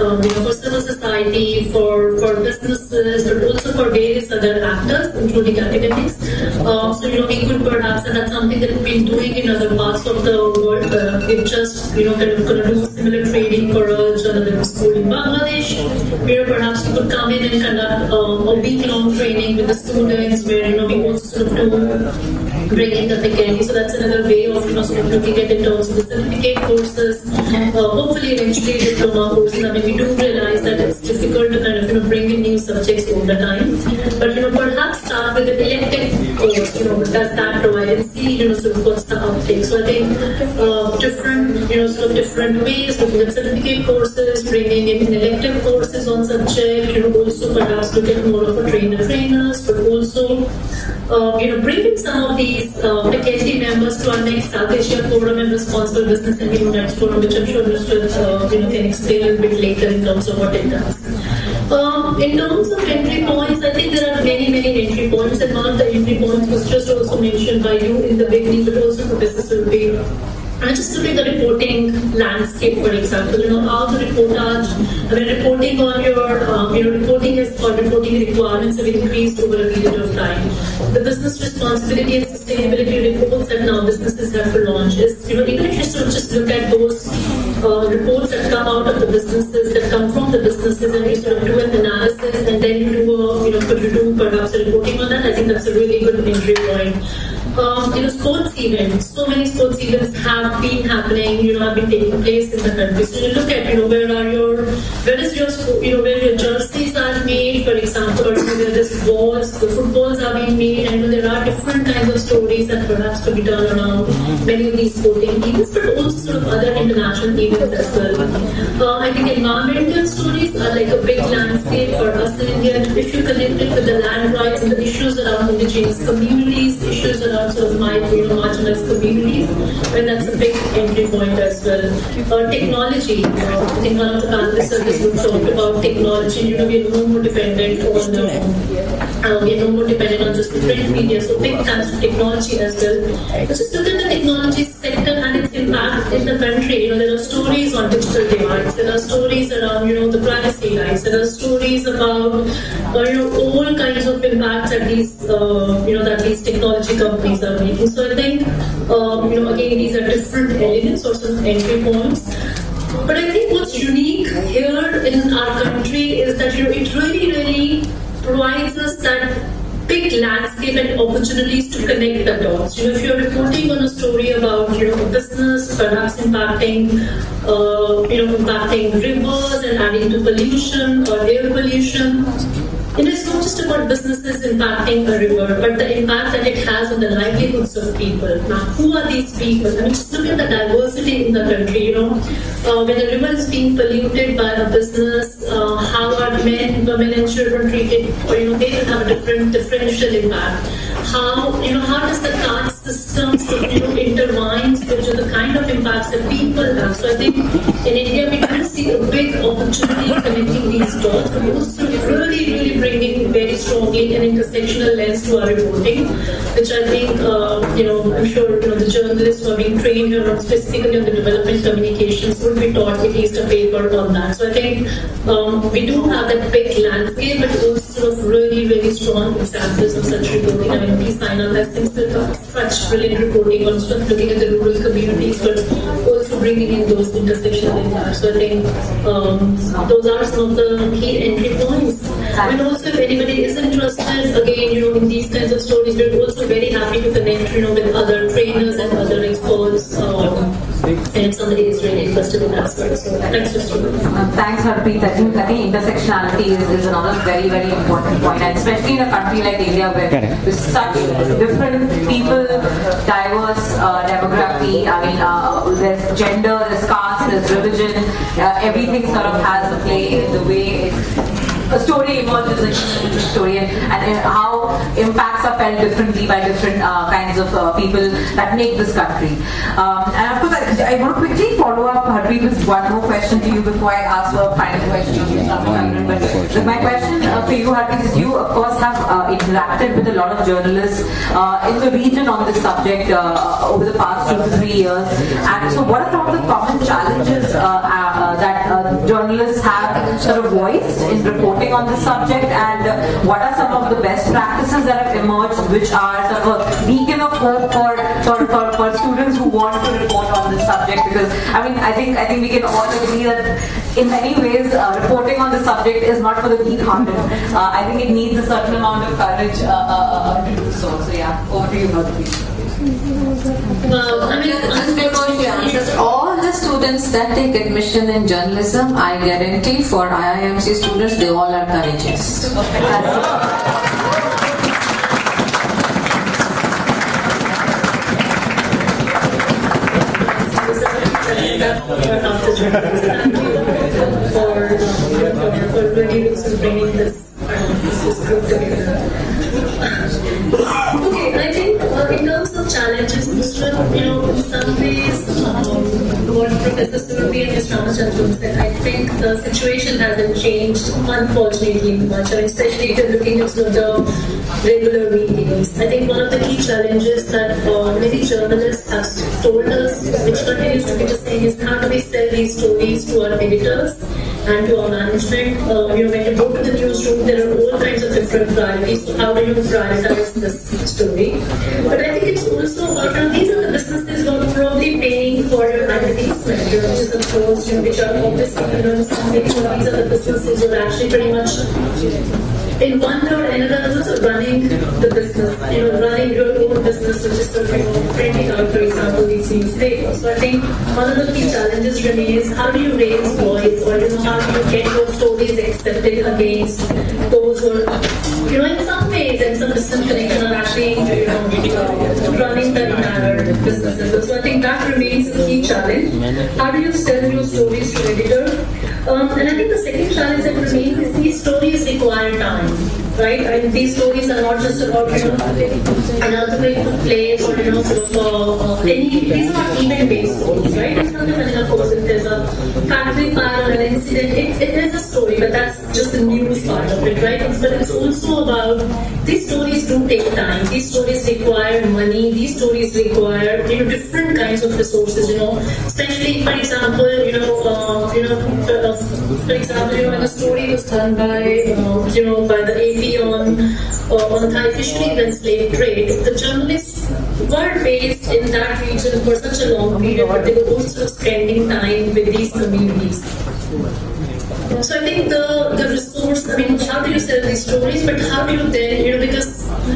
S2: civil society, for businesses, but also for various other actors, including academics. We could perhaps, and that's something that we've been doing in other parts of the world. We've just kind of going to do similar training for a school in Bangladesh. Perhaps we could come in and conduct a week-long training with the students, where we also sort of do bring in the faculty. So that's another way of sort of looking at in terms of the certificate courses. Hopefully, eventually, diploma courses. I mean, we do realize that it's difficult to kind of bring in new subjects all the time. But perhaps start with an elective course. Does that provide and see sort of what's the uptake? So I think different ways, looking at certificate courses, bringing in elective courses on subject. Also perhaps look at more of a trainers, but also bring in some of these faculty members to our next South Asia Forum and Responsible Business and Human Rights Forum, which I'm sure Nusrat can explain a little bit later in terms of what it does. In terms of entry points, I think there are many entry points, and one of the entry points was just also mentioned by you in the beginning, but also Professor Surabhi. Just look at the reporting landscape, for example, how the reporting on your, reporting requirements have increased over a period of time. The business responsibility and sustainability reports that now businesses have to launch is, even if you sort of just look at those reports that come out of the businesses, that come from the businesses, and you sort of do an analysis, and then you do could you do perhaps a reporting on that? I think that's a really good entry point. Sports events. So many sports events have been happening, have been taking place in the country. So you look at, where your jerseys are made, for example, or where the footballs are being made, and there are different kinds of stories that perhaps could be done around many of these sporting events, but also sort of other international events as well. I think environmental stories are like a big landscape for us in India. If you connect it with the land rights and the issues around indigenous communities, issues around sort of marginalized communities, and that's a big entry point as well. Technology, I think one of the panelists would talk about technology. We are no more dependent on just the print media, so big thanks to technology as well. But just look at the technology sector and its impact in the country. There are stories on digital divides, there are stories around the privacy rights, there are stories about all kinds of impacts that these technology companies are making. So I think again, these are different elements or some entry points. But I think what's unique here in our country is that it really provides us that big landscape and opportunities to connect the dots. If you're reporting on a story about a business perhaps impacting rivers and adding to pollution or air pollution, it's not just about businesses impacting a river, but the impact that it has on the livelihoods of people. Now, who are these people? Just look at the diversity in the country. When the river is being polluted by a business, how are men, women, and children treated? Or they will have a differential impact. How does the caste system intertwines with the kind of impacts that people have? So I think in India we do see a big opportunity connecting these dots, but also really bringing very strongly an intersectional lens to our reporting, which I think I'm sure the journalists who are being trained here on specifically on the development communications would be taught at least a paper on that. So I think we do have that big landscape, but also sort of really strong examples of such reporting. Please sign up as things that are such brilliant reporting on sort of looking at the rural communities, but also bringing in those intersectional impacts. So I think those are some of the key entry points. And also, if anybody is interested, again, in these kinds of stories, we're also very happy to connect, with other trainers and other experts. And if somebody is really interested in that aspect. So thanks for
S1: Thanks, Harpreet. I think intersectionality is another very important point, and especially in a country like India where there's such different people, diverse demography. There's gender, there's caste, there's religion. Everything sort of has a play in the way a story emerges, a human interest story, and how impacts are felt differently by different kinds of people that make this country. And of course, I want to quickly follow up, Harpreet, with one more question to you before I ask for a final question. But my question for you, Harpreet, is you, of course, have interacted with a lot of journalists in the region on this subject over the past 2 to 3 years. And so, what are some of the common challenges that journalists have sort of voiced in reporting on this subject, and what are some of the best practices that have emerged, which are sort of a beacon of hope for students who want to report on this subject? Because I think we can all agree that in many ways reporting on this subject is not for the weak-hearted. I think it needs a certain amount of courage to do so. So yeah, over to you, Harpreet.
S4: Just before she answers, all the students that take admission in journalism, I guarantee for IIMC students, they all are courageous.
S2: for really bringing this group together. Okay, I think in terms of challenges, Nusrat, in some ways, what Professor Surabhi and Mr. Ramachandran said, I think the situation hasn't changed, unfortunately, much, especially if you're looking at the regular meetings. I think one of the key challenges that many journalists have told us, which continues to be the same, is how do we sell these stories to our editors and to our management. When you go to the newsroom, there are all kinds of different priorities. So how do you prioritize this story? But I think it's also about, these are the businesses who are probably paying for your advertisement, which is of course, which are obviously, in some ways, these are the businesses who are actually pretty much in one way or another also running the business, running your own business, which is sort of printing out, for example, these newspapers. So I think one of the key challenges remains how do you raise voice, or how do you get your stories accepted against those who are, in some ways, in some distant connection are actually, running the entire businesses. So I think that remains a key challenge. How do you sell your stories to editor? And I think the second challenge that remains is these stories require time, right? I mean, these stories are not just about, an earthquake place or, these are not event-based stories, right? And sometimes, of course, if there's a factory fire or an incident, it is a story, but that's just the news part of it, right? But it's also about, these stories do take time, these stories require money, these stories require, different kinds of resources, especially, for example, when a story was done by the AP on Thai fisheries and slave trade, the journalists were based in that region for such a long period, but they were also spending time with these communities. So I think the resource, how do you sell these stories, but how do you then,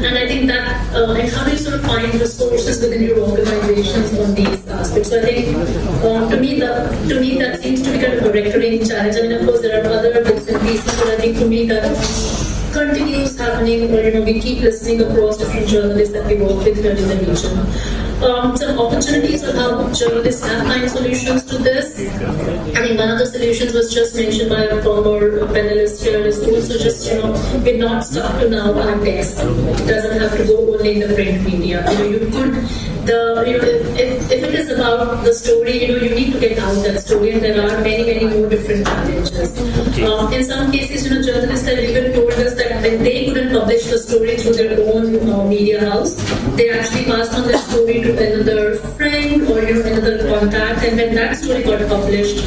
S2: and I think that, and how do you sort of find resources within your organizations on these aspects? So I think, to me that seems to be kind of a recurring challenge. Of course, there are other bits and pieces, but I think to me that continues happening, or we keep listening across different journalists that we work with here in the region. Some opportunities on how journalists have find solutions to this. One of the solutions was just mentioned by a former panelist here, is also just, we're not stuck to now on text. It doesn't have to go only in the print media. You could, if it is about the story, you need to get out that story, and there are many, many more different challenges. In some cases, journalists have even told us that when they couldn't publish the story through their own media house, they actually passed on their story to another friend or another contact, and when that story got published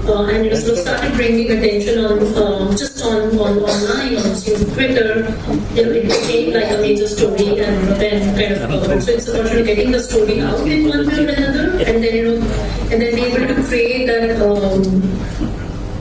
S2: and sort of started bringing attention on just on online, on Twitter, it became like a major story, and then kind of so it's about getting the story out in one way or another, and then be able to create that.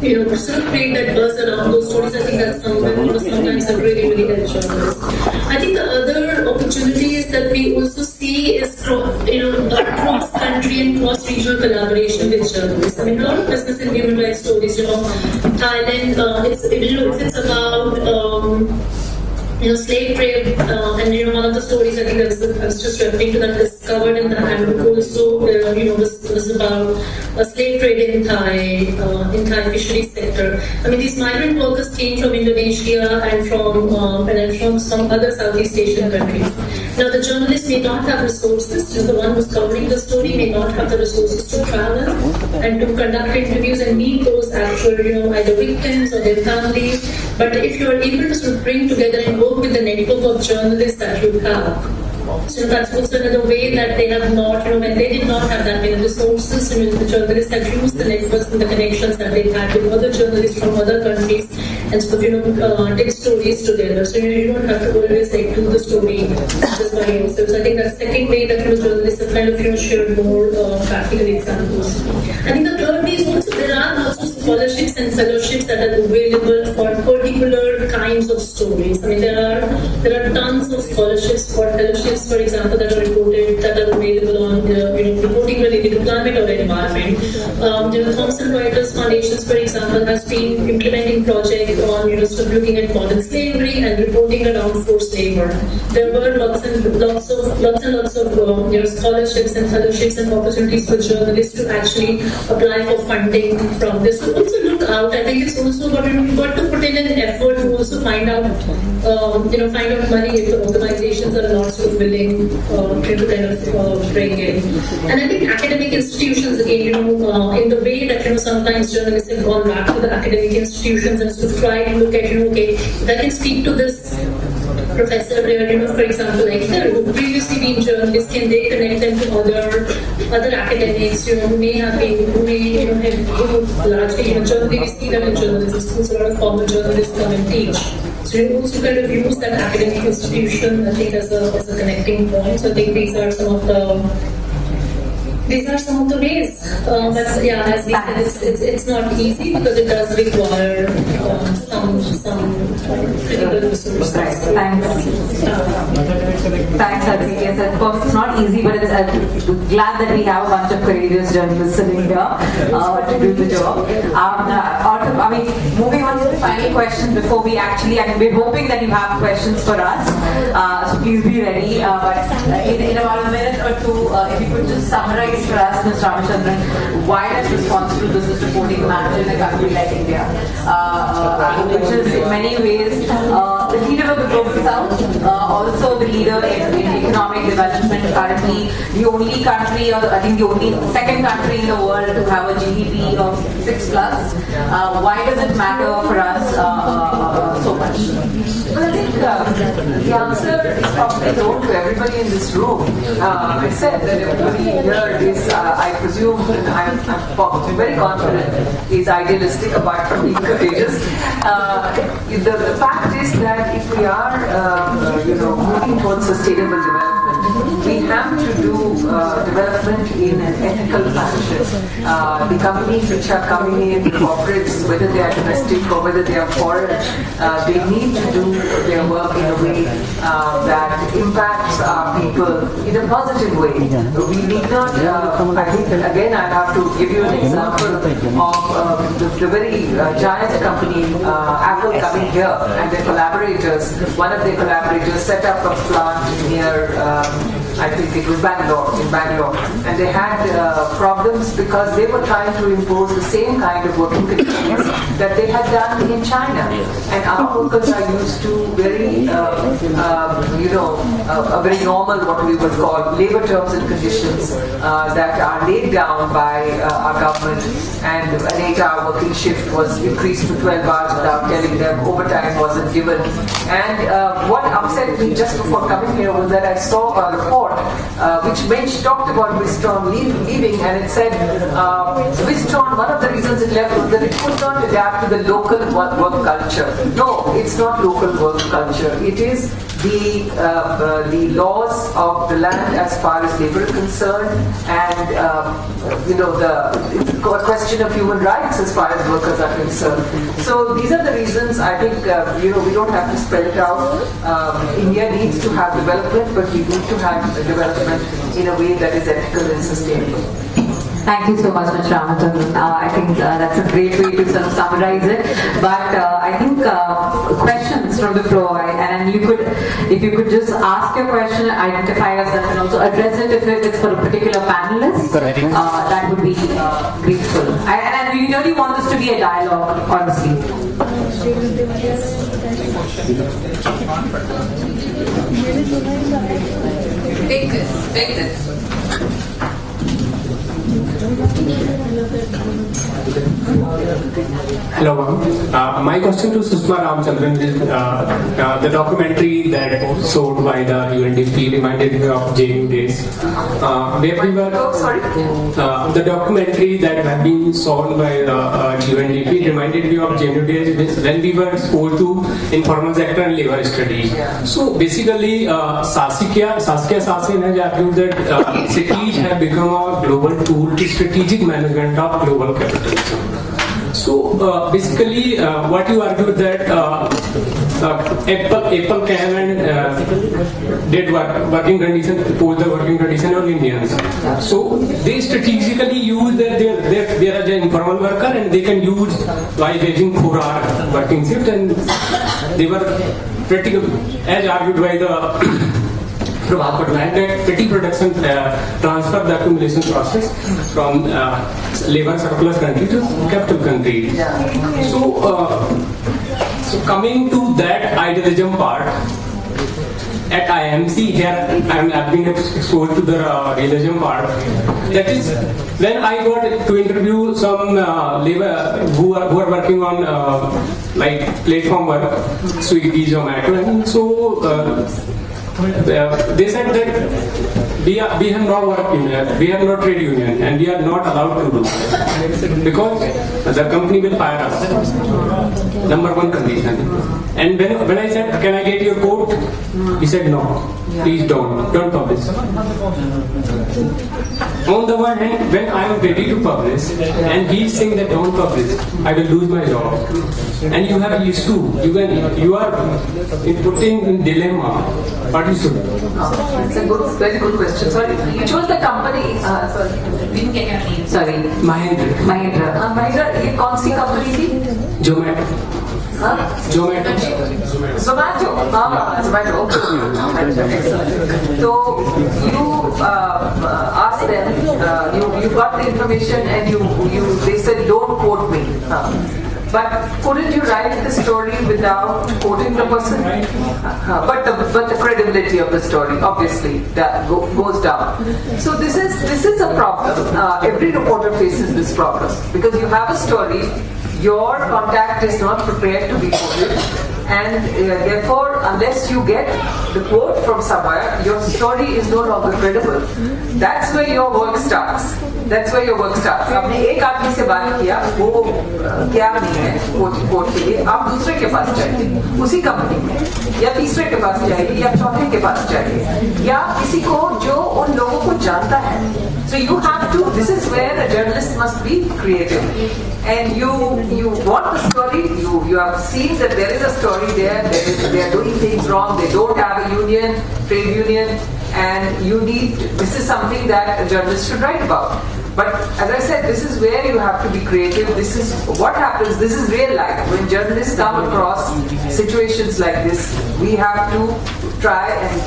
S2: Sort of create that buzz around those stories. I think that's sometimes that really, really helps journalists. I think the other opportunities that we also see is cross-country and cross-regional collaboration with journalists. A lot of business and human rights stories, Thailand, if it's about slave trade, and one of the stories I think I was just referring to that is covered in the handbook also, was about slave trade in Thai fisheries sector. I mean, these migrant workers came from Indonesia and from some other Southeast Asian countries. Now, the journalist may not have resources, the one who's covering the story may not have the resources to travel and to conduct interviews and meet those actual, either victims or their families. But if you are able to sort of bring together and work with the network of journalists that you have, so that's also another way that they have not, when they did not have that many resources, the journalists have used the networks and the connections that they had with other journalists from other countries and sort of, take stories together. So, you don't have to always do the story just by yourself. So I think that's the second way that journalists have kind of, shared more practical examples. I think the third way is also there are lots of scholarships and fellowships that are available for particular kinds of stories. I mean, there are tons of scholarships for fellowships, for example, that are available on reporting related to climate or environment. Thomson Reuters Foundations, for example, has been implementing projects on sort of looking at modern slavery and reporting around forced labor. There were lots of scholarships and fellowships and opportunities for journalists to actually apply for funding from this. So also look out. I think it's also got to put in an effort to also find out money if the organizations are not so willing to kind of bring in. And I think academic institutions again, in the way that sometimes journalists have gone back to the academic institutions and sort of try to look at okay, if I can speak to this professor, for example, like who previously been journalists, can they connect them to other academics, who may have largely, generally we see them in journalism schools, a lot of former journalists come and teach. So you also kind of use that academic institution, I think, as a connecting point. So I think these are some of the ways. But yeah, as we said, it's not easy because it does require some critical resources.
S1: Thanks, Aditi. Yes, of course, it's not easy, but I'm glad that we have a bunch of courageous journalists sitting here to do the job. Moving on to the final question before we we're hoping that you have questions for us. So please be ready. But in about a minute or two, if you could just summarize for us, Ms. Ramachandran, why does responsible business reporting matter in a country like India, which is in many ways the leader of the global south, also the leader in economic development, currently the only country, or I think the only second country in the world to have a GDP of 6+. Why does it matter for us so much?
S3: Well, I think the answer is probably known to everybody in this room. I said that everybody here is, I presume, and I'm very confident, is idealistic apart from being courageous. The fact is that if we are, moving towards sustainable development, we have to do development in an ethical fashion. The companies which are coming in, the corporates, whether they are domestic or whether they are foreign, they need to do their work in a way that impacts our people in a positive way. We need not, I think, again, I have to give you an example of the very giant company, Apple, coming here, and their collaborators. One of their collaborators set up a plant near I think it was in Bangalore, and they had problems because they were trying to impose the same kind of working conditions that they had done in China, and our workers are used to very, a very normal, what we would call labor terms and conditions that are laid down by our government, and an 8-hour working shift was increased to 12 hours without telling them, overtime wasn't given, and what upset me just before coming here was that I saw a report which talked about Wistron leaving, and it said Wistron, one of the reasons it left was that it could not adapt to the local work culture. No, it's not local work culture. It is the laws of the land as far as labor is concerned, and the question of human rights as far as workers are concerned. So these are the reasons I think we don't have to spell it out. India needs to have development, but we need to have development in a way that is ethical and sustainable.
S1: Thank you so much, Mr. Ramathan. I think that's a great way to sort of summarize it. But I think questions from the floor, and you could, if you could just ask your question, identify yourself, and also address it if it's for a particular panelist, that would be grateful. And we really want this to be a dialogue, honestly.
S4: Take this.
S5: Hello, ma'am. My question to Susma Ramachandran is the documentary that showed by the UNDP reminded me of JNU days. Where we were, the documentary that have been shown by the UNDP reminded me of JNU days when we were exposed to informal sector and labor studies. So basically, Saskia Sassen has argued that cities have become a global tool to strategic management of global capitalism. So basically, what you argued that Apple came and did working condition, imposed the working condition on Indians. So they strategically use that they are an informal worker and they can use by waging 4-hour working shift, and they were pretty, as argued by the Prabhat Patnaik, that petty production transfer the accumulation process from labor surplus country to capital country. So coming to that idealism part, at IMC here I've been exposed to the realism part. That is when I got to interview some labor who are working on like platform work, Swiggy, Zomato, and so they said that we have no work union, we have no trade union, and we are not allowed to do because the company will fire us. Number one condition. And when I said, can I get your quote? He said, no, please don't publish. On the one hand, when I am ready to publish, and he is saying that don't publish, I will lose my job. And you have issues too. You are putting in dilemma. What you should do?
S3: It's a very good question. Sorry, which was the company? Sorry,
S4: Didn't get your name.
S3: sorry.
S5: Mahindra.
S3: Mahindra ये कौन सी company थी?
S5: Zomato. Zomato.
S3: Zomato. Zomato. Okay. So you asked them, you got the information and they said don't quote me. But couldn't you write the story without quoting the person? But the credibility of the story, obviously, that goes down. So this is a problem. Every reporter faces this problem because you have a story, your contact is not prepared to be quoted, and therefore, unless you get the quote from somewhere, your story is no longer credible. That's where your work starts. आपने एक आदमी से बात किया, वो क्या नहीं है कोर्ट के लिए, आप दूसरे के पास जाइए, उसी कंपनी में, या तीसरे के पास जाइए, या चौथे के पास जाइए, या किसी को जो उन लोगों को जानता है. So you have to. This is where a journalist must be creative, and you want the story. You have seen that there is a story there. They are doing things wrong. They don't have a union, trade union, and you need. This is something that a journalist should write about. But as I said, this is where you have to be creative. This is what happens. This is real life. When journalists come across situations like this, we have to try and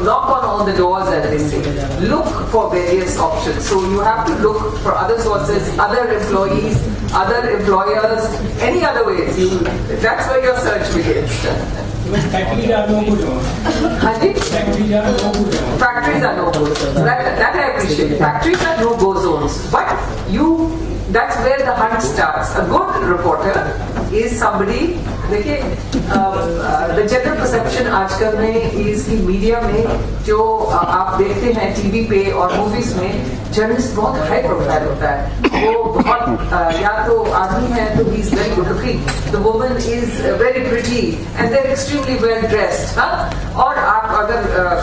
S3: knock on all the doors, as they say. Look for various options. So you have to look for other sources, other employees, other employers, any other ways. That's where your search begins.
S5: Factories are no good.
S3: Factories are no good. That I appreciate. Factories are no-go zones. But that's where the hunt starts. A good reporter is somebody, देखिए, the general perception आजकल में is कि media में जो आप देखते हैं TV पे और मूवीज में, जर्नलिस्ट बहुत हाई प्रोफाइल होता है. वो बहुत या तो आदमी है तो he is very good looking, the woman is very pretty and they're extremely well dressed. और आप अगर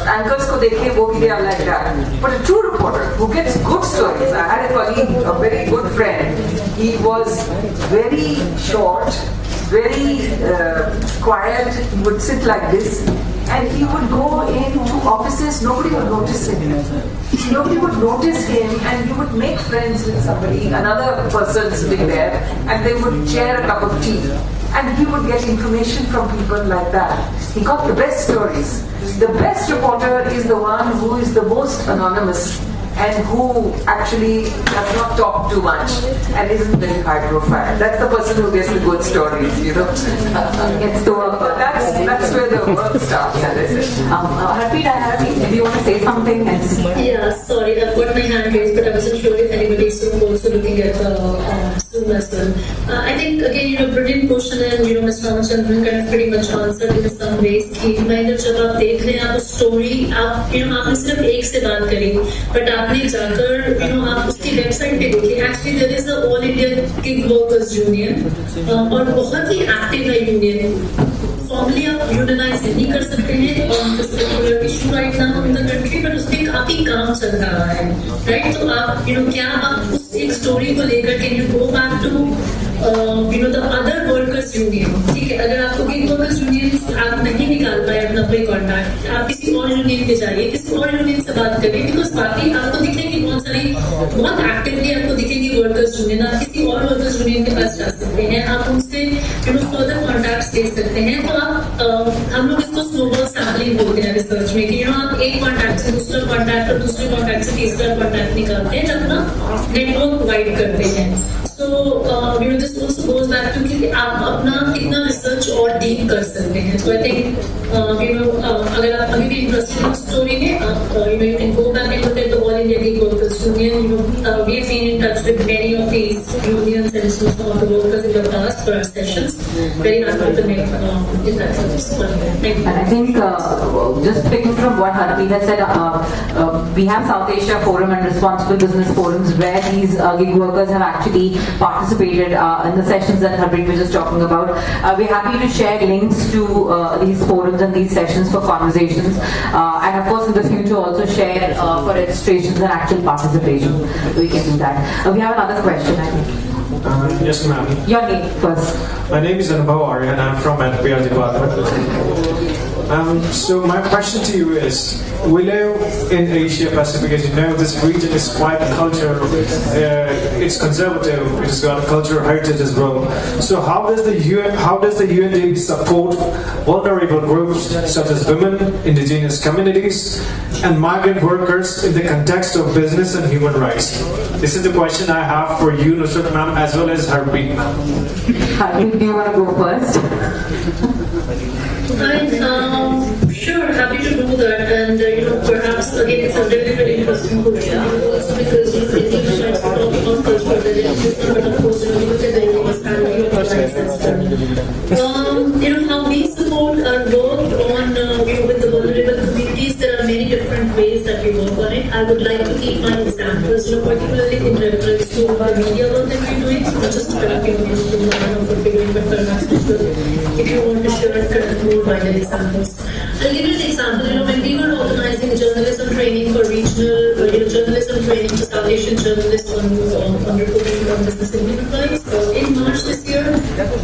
S3: एंकर्स को देखें वो भी they are like that. But a true reporter who gets good stories. I had a colleague, a very good friend. He was very short, very quiet. He would sit like this. and he would go into offices, nobody would notice him. Nobody would notice him, and he would make friends with somebody, another person sitting there, and they would share a cup of tea. And he would get information from people like that. He got the best stories. The best reporter is the one who is the most anonymous and who actually does not talk too much and isn't very high profile. That's the person who gets the good stories, you know. That's where the work starts, as I said.
S1: Harpreet, do you want to say something?
S2: Yeah, sorry, I've got my hand raised, but I wasn't sure if anybody is also looking at Zoom as well. I think, again, brilliant question, and, Mr. Ramachandran kind of pretty much answered in some ways. कि मैं जब आप देख रहे हैं आप story, आपने सिर्फ एक से बात करी, but आपने जाकर, आप उसकी वेबसाइट पे देखिए. Actually, there is a All India Gig Workers Union, और बहुत ही active है union. Formally आप unionize नहीं कर सकते हैं on this particular issue right now in the country, but उसमें काफी काम चल रहा है, right? तो आप, क्या आप उस एक story को लेकर can you go back to the other workers union? ठीक है, अगर आपको gig workers union आप नहीं निकाल पाए अपना कोई कॉन्टैक्ट, आप किसी और यूनियन पे जाइए, किसी और यूनियन से बात करिए, बिकॉज बाकी आपको दिखेगी बहुत एक्टिवली आपको दिखेंगी वर्कर्स यूनियन. आप किसी और वर्कर्स यूनियन के पास जा सकते हैं, आप उनसे फर्दर कॉन्टैक्ट दे सकते हैं. तो आप हम लोग इसको स्नोबॉल सैम्पलिंग बोलते हैं रिसर्च में कि आप एक कॉन्टैक्ट से दूसरा कॉन्टैक्ट और दूसरे कॉन्टैक्ट से तीसरा कॉन्टैक्ट निकालते हैं, अपना नेटवर्क वाइड करते हैं. So, this also goes back to कि आप अपना कितना रिसर्च और डीप कर सकते हैं. So I think, अगर आप अभी भी इंटरेस्टेड हैं स्टोरी में, आप you can go back and look at the All India Gig Workers Union. We've been in touch with many of these unions and some of the workers in the past for our sessions. Very happy to make in touch with this.
S1: And I think just picking from what Harpreet has said, we have South Asia Forum and Responsible Business Forums where these gig workers have actually participated in the sessions that Harpreet was just talking about. We're happy to share links to these forums and these sessions for conversations, and of course in the future also share for registrations and actual participation. We can do that. We have another question, I think.
S6: Yes, ma'am.
S1: Your name first.
S6: My name is Anubhav Arya and I'm from NPR department. So my question to you is, we live in Asia Pacific, as you know, this region is quite cultural, it's conservative, it's got cultural heritage as well. So how does the UNDP support vulnerable groups such as women, indigenous communities, and migrant workers in the context of business and human rights? This is the question I have for you, Nusrat ma'am, as well as Harpreet ma'am.
S1: Harpreet, do you want to go first?
S2: Sure, happy to do that, and perhaps again it's a very, very interesting question, also because English has a lot of cultural relationships, but of course we look at the universality of our rights. How we support our work on with the vulnerable communities, there are many different ways that we work on it. I would like to keep my examples, particularly in reference to the media work that we're doing, not just what we're doing, but perhaps if you want to share kind of more wider examples. I'll give you an example. When we were organizing journalism training for regional, journalism training for South Asian journalists on reporting on business and human rights, in March this year,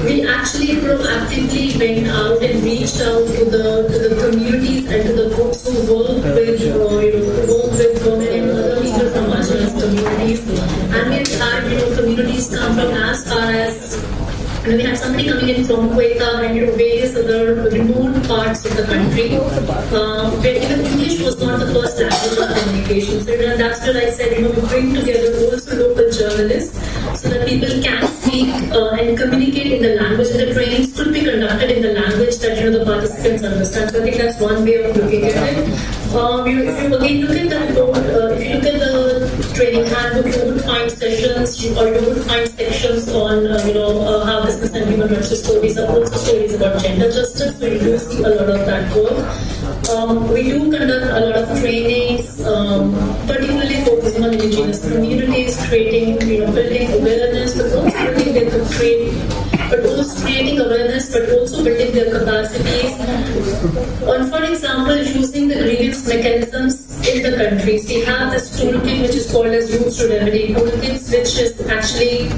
S2: we actually proactively went out and reached out to the communities and to the groups who work with women and other people from marginalized communities. And we've had communities come from as far as. And we had somebody coming in from Quetta and various other remote parts of the country, where even English was not the first language of communication. So that's where I said, we bring together also local journalists so that people can speak and communicate in the language. And the trainings could be conducted in the language that the participants understand. So I think that's one way of looking at it. If you again look at the report, if you look at the training handbook, you would find sessions or you would find sections on how business and human rights stories are also stories about gender justice. So you do see a lot of that work. We do conduct a lot of trainings, particularly focusing on indigenous communities, creating, building awareness, but also building their creating awareness, but also building their capacities. On, for example, using the grievance mechanisms in the countries. We have this toolkit which is called as Roots to Remedy toolkits, which is actually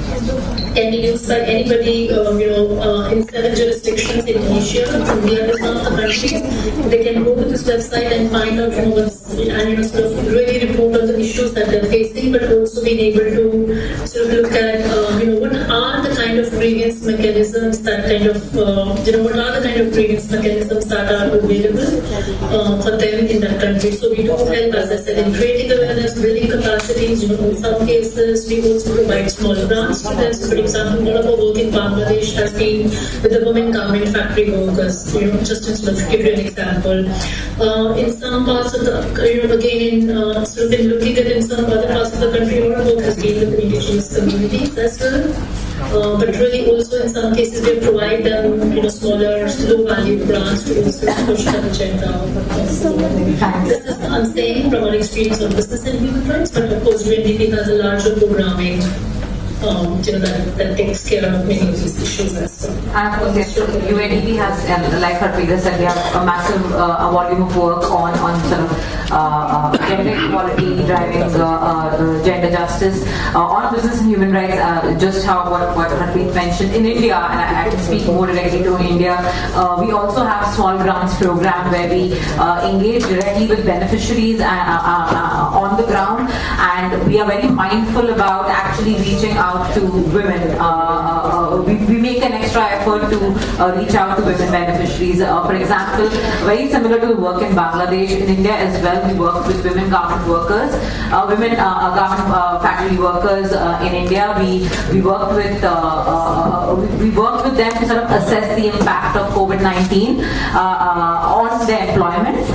S2: can be used by anybody, in 7 jurisdictions in Asia. India is one of the countries. They can go to this website and find out, sort of really report on the issues that they're facing, but also being able to sort of look at, what are the kind of grievance mechanisms that kind of, what are the kind of grievance mechanisms that are available for them in that country. So we do help, as I said, in creating awareness, building capacities. In some cases, we also provide small grants to them. So, for example, a lot of our work in Bangladesh has been with the women garment factory workers. Just to sort of give you an example. In some parts of the, again, sort of been looking at in some other parts of the country, a lot of work has been with the indigenous communities as well. But really also in some cases we provide them smaller, low value grants to also push that agenda. This is I'm saying from our experience on business and human rights, but of course UNDP has a larger programming that takes care of many of these issues as well.
S1: And of course, yes, UNDP has, like Harpreet said, we have a massive volume of work on sort of gender equality, driving gender justice, on business and human rights. Just how what Harpreet mentioned in India, and I can speak more directly to India. We also have a small grants program where we engage directly with beneficiaries on the ground, and we are very mindful about actually reaching out to women. We make an extra effort to reach out to women beneficiaries. For example, very similar to the work in Bangladesh, in India as well, we work with women garment workers, women garment factory workers in India. We worked with them to sort of assess the impact of COVID-19 on their employment,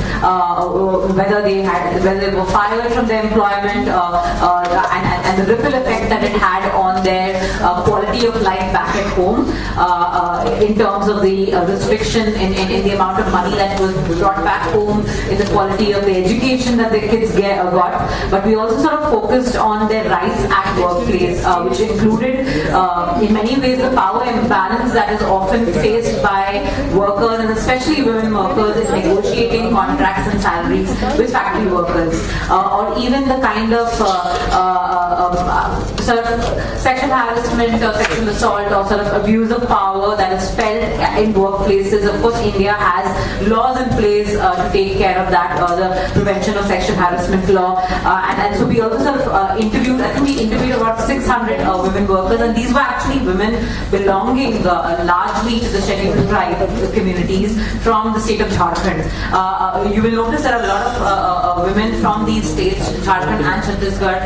S1: whether they were fired from their employment, and the ripple effect that it had on their quality of life back at home, in terms of the restriction in the amount of money that was brought back home, in the quality of the education that the kids got. But we also sort of focused on their rights at workplace, which included in many ways the power imbalance that is often faced by workers, and especially women workers, in negotiating contracts and salaries with factory workers, or even the kind of sort of sexual harassment or sexual assault or sort of abuse of power that is felt in workplaces. Of course, India has laws in place to take care of that, the prevention of sexual harassment law, and so we also sort of interviewed, I think we interviewed about 600 women workers, and these were actually women belonging largely to the scheduled tribe communities from the state of Jharkhand. You will notice there are a lot of women from these states, Jharkhand and Chhattisgarh,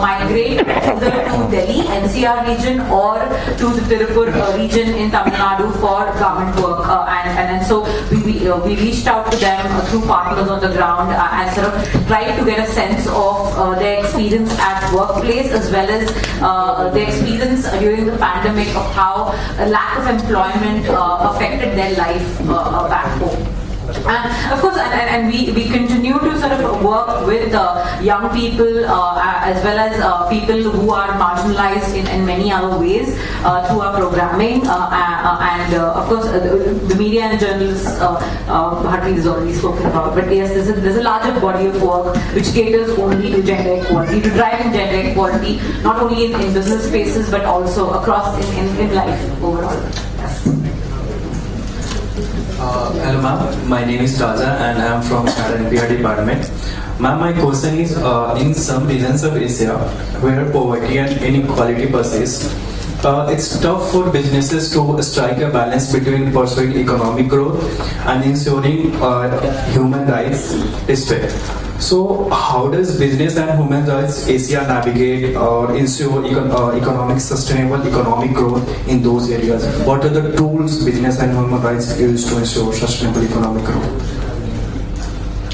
S1: migrate either to Delhi, NCR region, or to the Tirupur region in Tamil Nadu for garment work, and so we reached out to them through partners on the ground, and sort of tried to get a sense of their experience at workplace, as well as their experience during the pandemic of how a lack of employment affected their life back home. And of course, and we continue to sort of work with young people as well as people who are marginalized in many other ways through our programming, and of course the media and journalists Harpreet has already spoken about. But yes, there's a larger body of work which caters only to gender equality, to driving gender equality, not only in business spaces but also across in life overall. Yes.
S7: Hello ma'am, my name is Raja and I am from NPR department. Ma'am, my question is, in some regions of Asia where poverty and inequality persist, it's tough for businesses to strike a balance between pursuing economic growth and ensuring human rights respect. So how does business and human rights Asia navigate or ensure sustainable economic growth in those areas? What are the tools business and human rights use to ensure sustainable economic growth?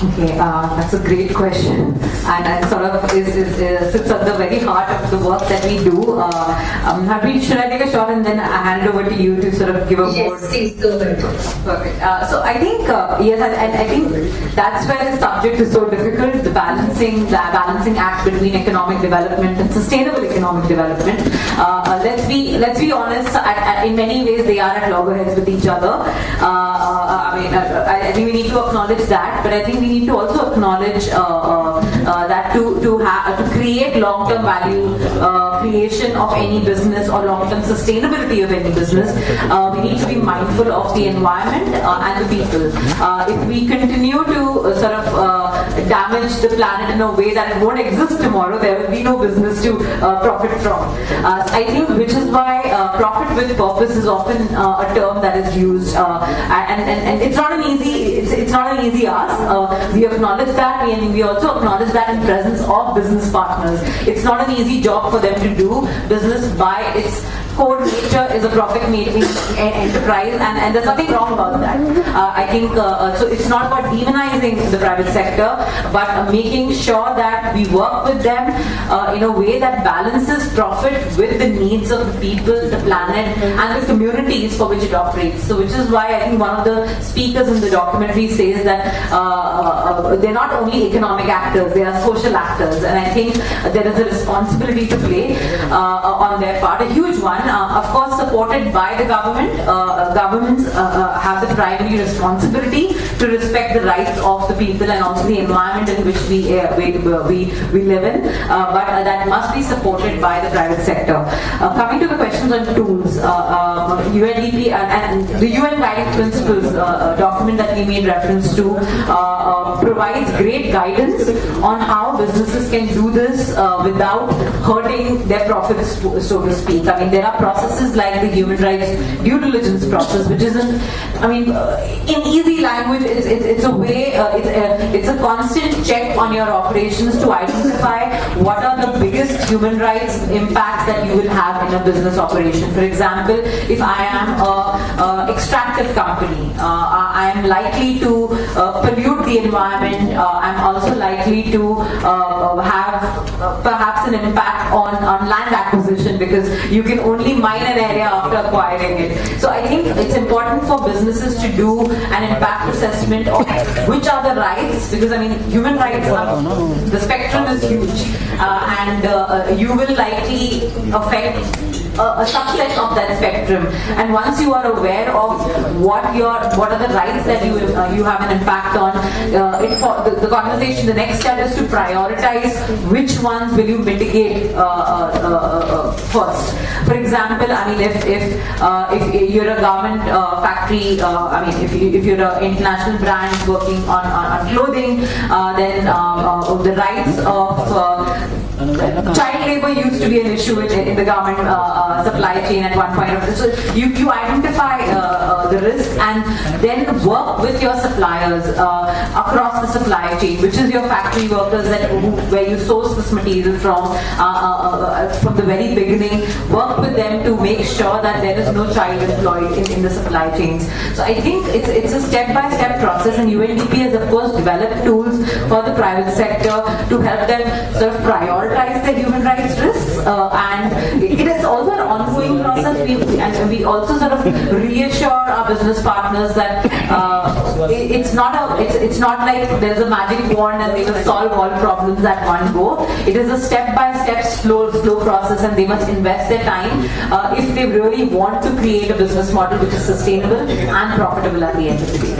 S1: Okay, that's a great question, and sort of sits at the very heart of the work that we do. Harpreet, should I take a shot and then I hand it over to you to sort of give a more?
S2: Yes, please go ahead.
S1: Perfect. So I think yes, and I think that's where the subject is so difficult. The balancing act between economic development and sustainable economic development. Let's be honest. In many ways, they are at loggerheads with each other. I think we need to acknowledge that, but I think we need to also acknowledge that to create long-term value creation of any business or long-term sustainability of any business, we need to be mindful of the environment and the people. If we continue to sort of damage the planet in a way that it won't exist tomorrow, there will be no business to profit from. I think which is why profit with purpose is often a term that is used, and it's not an easy ask. We acknowledge that, and we also acknowledge that in presence of business partners. It's not an easy job for them to do. Business by its core nature is a profit-making enterprise, and there's nothing wrong about that. I think so. It's not about demonizing the private sector, but making sure that we work with them in a way that balances profit with the needs of the people, the planet, and the communities for which it operates. So, which is why I think one of the speakers in the documentary says that they're not only economic actors; they are social actors, and I think there is a responsibility to play on their part, a huge one. Of course, supported by the government. Governments have the primary responsibility to respect the rights of the people and also the environment in which we live in. But that must be supported by the private sector. Coming to the questions on tools, UNDP and the UN Guiding Principles document that we made reference to provides great guidance on how businesses can do this without hurting their profits, so to speak. I mean, there are processes like the human rights due diligence process, which isn't, I mean, in easy language, it's a way, it's a constant check on your operations to identify what are the biggest human rights impacts that you will have in a business operation. For example, if I am an extractive company, I am likely to pollute the environment. I'm also likely to have perhaps an impact on land acquisition, because you can only mine an area after acquiring it. So I think it's important for businesses to do an impact assessment of which are the rights, because I mean human rights are, the spectrum is huge, and you will likely affect a subset of that spectrum. And once you are aware of what are the rights that you have an impact on, the conversation, the next step is to prioritize which ones will you mitigate first. For example, I mean, if you're a garment factory, I mean, if you're an international brand working on clothing, then the rights of child labor used to be an issue in the garment supply chain at one point. So you identify the risk and then work with your suppliers across the supply chain, which is your factory workers where you source this material from the very beginning. Work with them to make sure that there is no child employed in the supply chains. So I think it's a step-by-step process, and UNDP has of course developed tools for the private sector to help them sort of prioritize their human rights risks, and it is also an ongoing process. We also sort of reassure our business partners that it's not like there's a magic wand and they will solve all problems at one go. It is a step-by-step slow process, and they must invest their time if they really want to create a business model which is sustainable and profitable at the end of the day.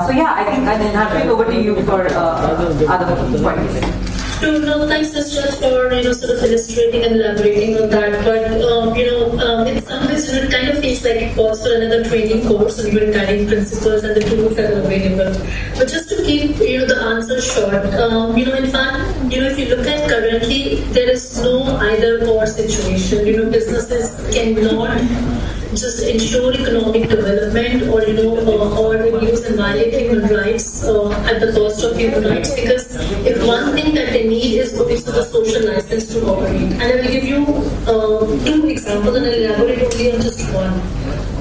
S1: So yeah, I think Harpreet, over to you for other points.
S2: No, thanks, Sister, for sort of illustrating and elaborating on that. But in some ways, it kind of feels like it calls for another training course on UN Guiding Principles and the tools that are available. But just to keep the answer short, in fact, if you look at currently, there is no either-or situation. Businesses cannot just ensure economic development or reduce and violate human rights at the cost of human rights, because if one thing that they need is also the social license to operate. And I will give you 2 examples, and I'll elaborate only on just one.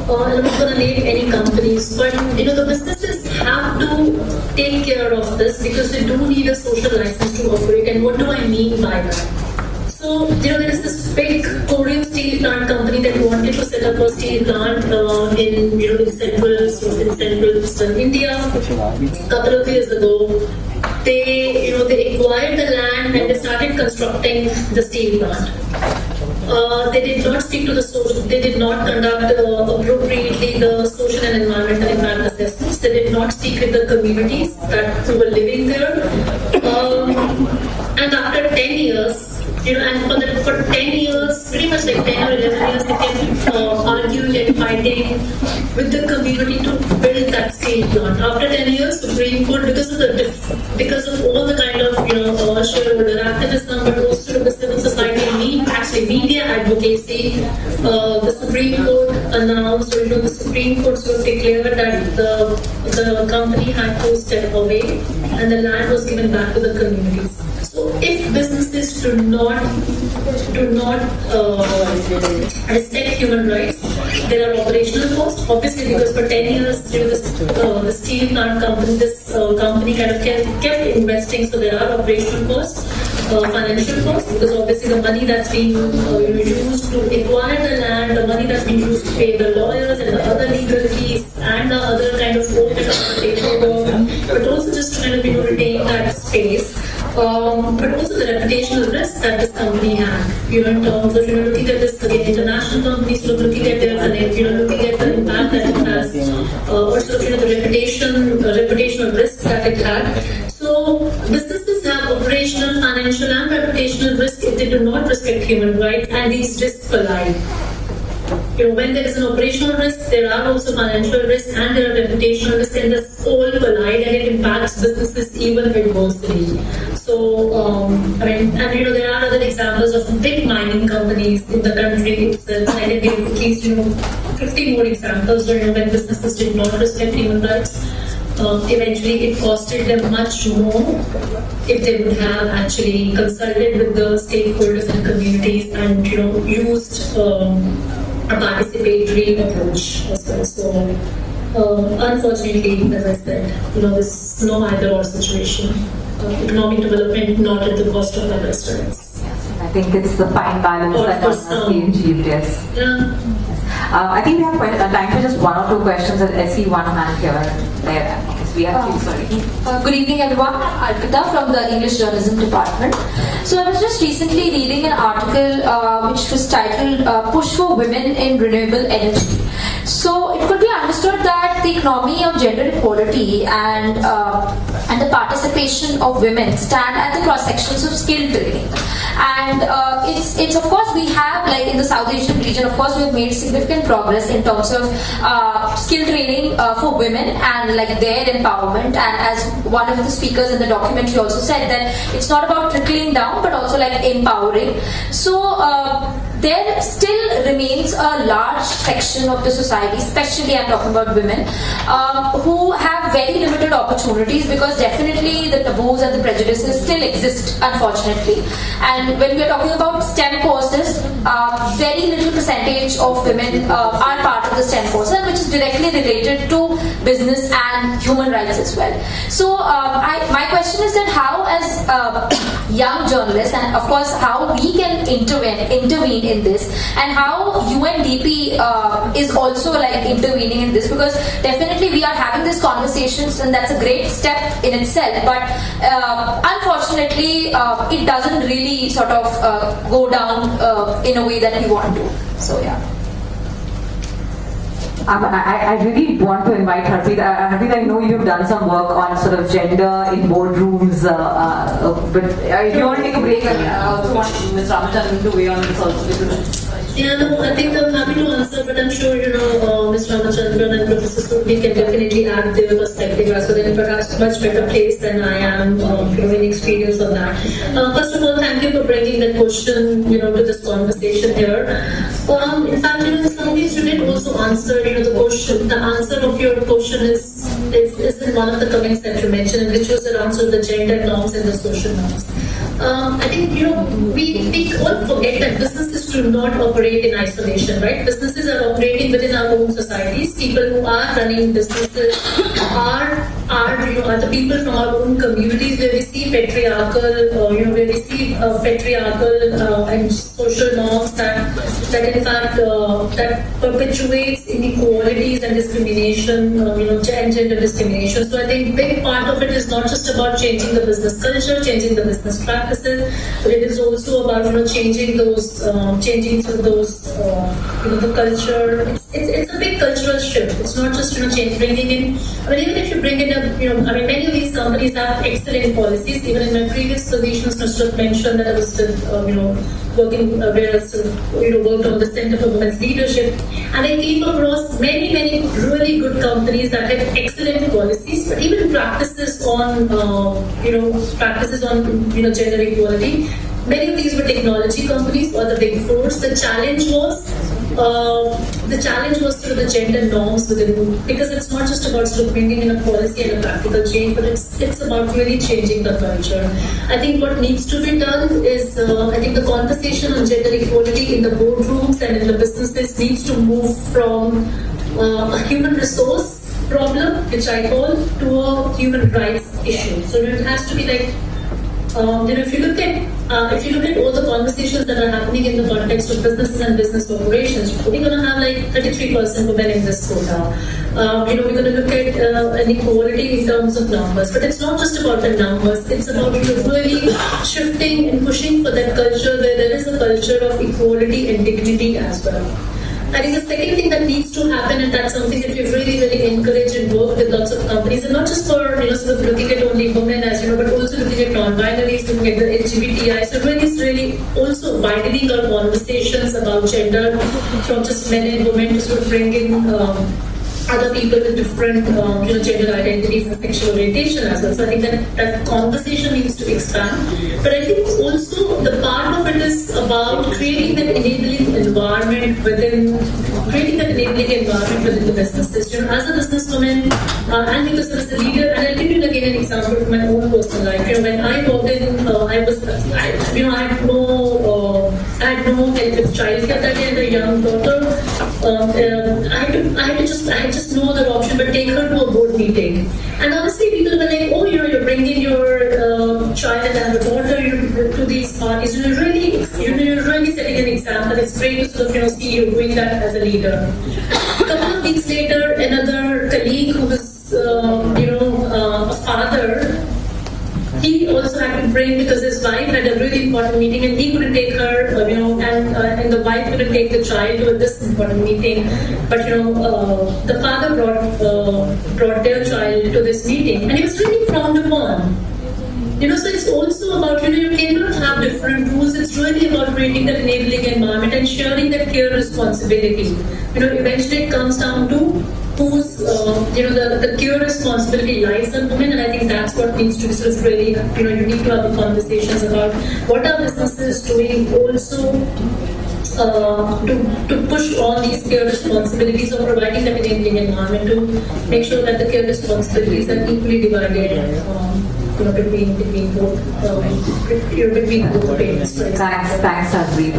S2: I'm not going to name any companies, but the businesses have to take care of this because they do need a social license to operate. And what do I mean by that? So, there is this big Korean steel plant company that wanted to set up a steel plant in central eastern India. A couple of years ago, they acquired the land and they started constructing the steel plant. They did not speak to the social. They did not conduct appropriately the social and environmental impact assessments. They did not speak with the communities that who were living there. And after 10 years, and for 10 years, pretty much like 10 or 11 years, they kept arguing and fighting with the community to build that steel plant. After 10 years, Supreme Court, because of all the kind of shareholder activism, but also the civil society media advocacy, the Supreme Court announced, or the Supreme Court sort of declared that the company had to step away and the land was given back to the communities. So if businesses do not respect human rights, there are operational costs. Obviously, because for 10 years, the steel plant company, this company kind of kept investing, so there are operational costs, financial costs, because obviously the money that's being used to acquire the land, the money that's being used to pay the lawyers and the other legal fees and the other kind of paperwork, but also just to kind of retain that space. But also the reputational risk that this company had. In terms of looking at this again, international companies looking at their connect, looking at the impact that it has, also the reputational risk that it had. So businesses have operational, financial, and reputational risk if they do not respect human rights, and these risks collide. When there is an operational risk, there are also financial risks and there are reputational risks, and the all collide and it impacts businesses even adversely. So, there are other examples of big mining companies in the country itself. I can give at least 50 more examples where when businesses did not respect human rights. Eventually, it costed them much more if they would have actually consulted with the stakeholders and communities and used a participatory approach as well. So, unfortunately, as I said, this no either-or situation. Economic development not at the cost of other strengths.
S1: I think it's the fine balance that must be achieved. Yes.
S2: Yeah.
S1: I think we have time for just one or two questions. I see one hand here. There. We have sorry.
S4: Good evening, everyone. I'm Arpita from the English Journalism Department. So I was just recently reading an article which was titled "Push for Women in Renewable Energy." So it could be understood that the economy of gender equality and the participation of women stand at the cross sections of skill building. And it's of course we have, like in the South Asian region, of course we have made significant progress in terms of skill training for women and like their empowerment. And as one of the speakers in the documentary also said, that it's not about trickling down but also like empowering. So there still remains a large section of the society, especially I'm talking about women, who have very limited opportunities because definitely the taboos and the prejudices still exist, unfortunately. And when we are talking about STEM courses, very little percentage of women are part of the STEM courses, which is directly related to business and human rights as well. So my question is that how, as young journalists, and of course how we can intervene in this, and how UNDP is also like intervening in this, because definitely we are having these conversations and that's a great step in itself, but unfortunately it doesn't really sort of go down in a way that we want to. So yeah.
S1: I really want to invite Harpreet. Harpreet, I know you've done some work on sort of gender in boardrooms, but if you want to take a break, I also want Ms. Ramachandran to weigh on this also, because
S2: yeah, no, I think I'm happy to answer, but I'm sure, Ms. Ramachandran and Professor Surti can definitely add their perspective as well. They're perhaps much better placed than I am, in experience on that. First of all, thank you for bringing that question, to this conversation here. In fact, in some ways you did also answer, the question. The answer of your question is in one of the comments that you mentioned, which was around sort of the gender norms and the social norms. I think, we all forget that businesses do not operate in isolation, right? Businesses are operating within our own societies. People who are running businesses are are the people from our own communities where we see patriarchal, where we see patriarchal and social norms that in fact that perpetuates inequalities and discrimination, and gender discrimination. So I think big part of it is not just about changing the business culture, changing the business practices, but it is also about changing those, the culture. It's a big cultural shift. It's not just bringing in. I mean, even if you bring in many of these companies have excellent policies. Even in my previous positions, Nusrat mentioned that I was still, working where I sort of, worked on the Center for Women's Leadership, and I came across many really good companies that had excellent policies, but even practices on, gender equality. Many of these were technology companies or the big fours. The challenge was sort of the gender norms within, because it's not just about sort of bringing in a policy and a practical change, but it's about really changing the culture. I think what needs to be done is, I think the conversation on gender equality in the boardrooms and in the businesses needs to move from a human resource problem, which I call, to a human rights issue. So it has to be like, if you look at all the conversations that are happening in the context of businesses and business operations, we're going to have like 33% women in this quota. We're going to look at inequality in terms of numbers, but it's not just about the numbers. It's about really shifting and pushing for that culture where there is a culture of equality and dignity as well. I think the second thing that needs to happen, and that's something that we've really encouraged and worked with lots of companies, and not just for sort of looking at only women as but also looking at non-binaries, looking at the LGBTI. So really also widening our conversations about gender from just men and women to sort of bring in other people with different gender identities and sexual orientation as well. So I think that conversation needs to expand. But I think also the part of it is about creating that enabling environment within the businesses. As a businesswoman and because I was a leader, and I'll give you again an example from my own personal life. When I walked in, I had no help with childcare that day. I had a young daughter. I just no other option but take her to a board meeting. And honestly, people were like, oh, you're bringing your child and have a daughter to these parties. You're really setting an example. It's great to sort of see you doing that as a leader. A couple of weeks later, another colleague who was a father, he also had to bring, because his wife had a really important meeting and he couldn't take her, and the wife couldn't take the child to this important meeting. But the father brought their child to this meeting, and it was really frowned upon. So it's also about, you cannot have different rules. It's really about creating that enabling environment and sharing that care responsibility. Eventually it comes down to whose, the care responsibility lies on women, and I think that's what needs to be sort of really, you need to have conversations about what our businesses doing also to push on these care responsibilities of providing that enabling environment to make sure that the care responsibilities are equally divided. Between both parents.
S1: Thanks, Harpreet.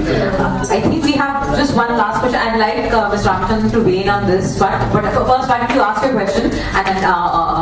S1: I think we have just one last question. I'd like Ms. Ramachandran to weigh in on this, but first, why don't you ask your question, and then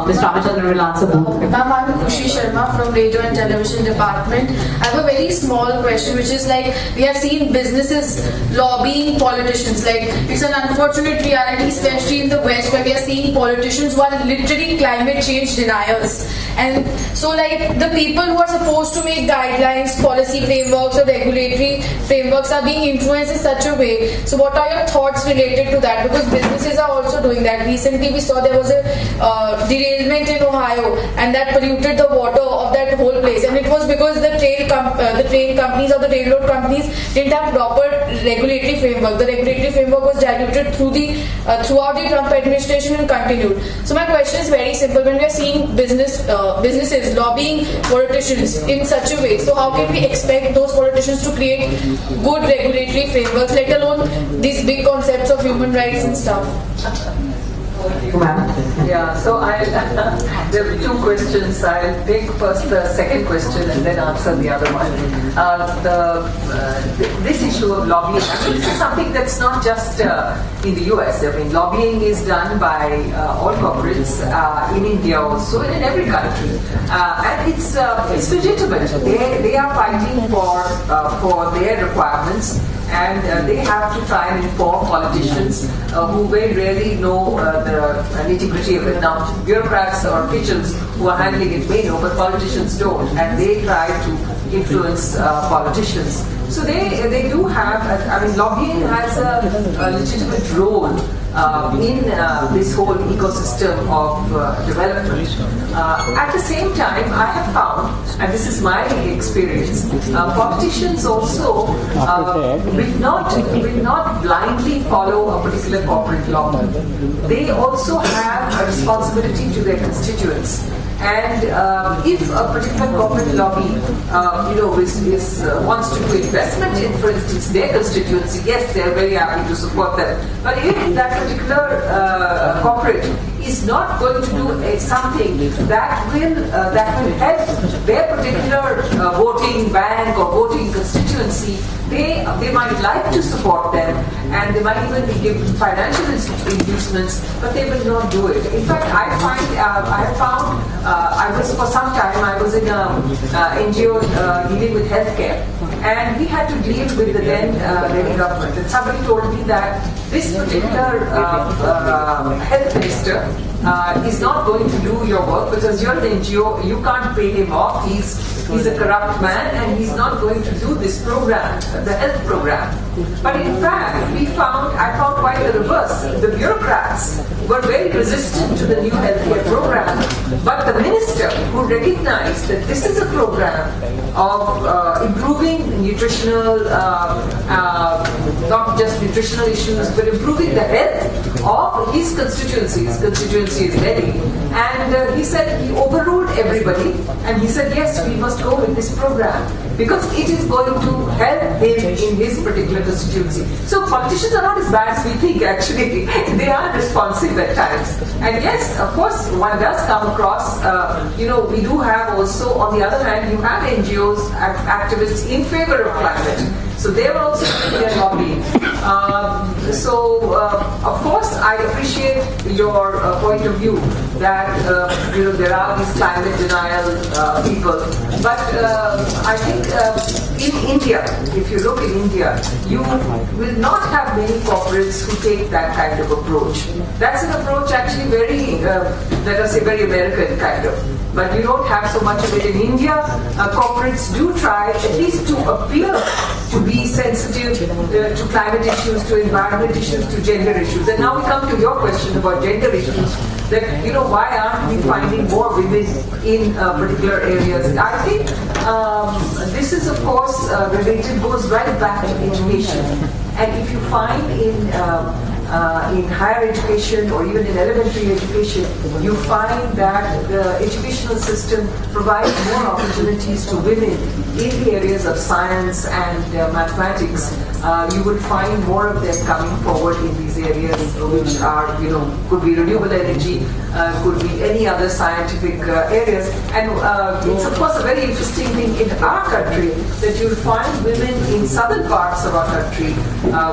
S1: Ms. Ramachandran will answer both.
S8: Ma'am, I'm Khushi Sharma from Radio and Television Department. I have a very small question, which is like, we have seen businesses lobbying politicians. Like, it's an unfortunate reality, especially in the West, where we are seeing politicians who are literally climate change deniers. And so like the people who are supposed to make guidelines, policy frameworks or regulatory frameworks are being influenced in such a way. So what are your thoughts related to that? Because businesses are also doing that. Recently we saw there was a derailment in Ohio, and that polluted the water of that whole place. And it was because the train companies or the railroad companies didn't have proper regulatory framework. The regulatory framework was diluted throughout the Trump administration and continued. So my question is very simple. When we are seeing businesses lobbying politicians in such a way, so how can we expect those politicians to create good regulatory frameworks, let alone these big concepts of human rights and stuff?
S3: Yeah, so there are two questions. I'll take first the second question and then answer the other one. This issue of lobbying, actually, this is something that's not just in the US. I mean, lobbying is done by all corporates in India also and in every country, and it's legitimate. They are fighting for their requirements. And they have to try and inform politicians who very rarely know the nitty-gritty of it. Now, bureaucrats or officials who are handling it may know, but politicians don't, and they try to influence politicians. So they do have, I mean, lobbying has a legitimate role in this whole ecosystem of development. At the same time, I have found, and this is my experience, politicians also will not blindly follow a particular corporate lobby. They also have a responsibility to their constituents. And if a particular corporate lobby, wants to do investment in, for instance, their constituency, yes, they are very happy to support them. But if that particular corporate is not going to do something that will help their particular voting bank or voting constituency, they might like to support them, and they might even be given financial inducements, but they will not do it. In fact, I have found for some time I was in an NGO dealing with healthcare, and we had to deal with the then Delhi government. And somebody told me that this particular health minister is not going to do your work because you're an NGO, you can't pay him off, he's a corrupt man, and he's not going to do this program, the health program. But in fact, I found quite the reverse. The bureaucrats were very resistant to the new healthcare program, but the minister, who recognized that this is a program of improving nutritional, not just nutritional issues, but improving the health of his constituency. His constituency is Delhi. And he said, he overruled everybody, and he said, yes, we must go with this program because it is going to help him in his particular constituency. So politicians are not as bad as we think, actually. They are responsive at times. And yes, of course, one does come across, we do have also, on the other hand, you have NGOs, activists in favor of climate. So they are also doing their lobbying. Of course, I appreciate your point of view that there are these climate denial people. But I think in India, if you look in India, you will not have many corporates who take that kind of approach. That's an approach actually very, let us say, very American kind of. But you don't have so much of it in India. Corporates do try at least to appear to be sensitive to climate issues, to environment issues, to gender issues. And now we come to your question about gender issues. That, why aren't we finding more women in particular areas? I think this is, of course, related, goes right back to education. And if you find in higher education or even in elementary education, you find that the educational system provides more opportunities to women in the areas of science and mathematics. You will find more of them coming forward in these areas, which are, could be renewable energy, could be any other scientific areas. And it's, of course, a very interesting thing in our country that you'll find women in southern parts of our country,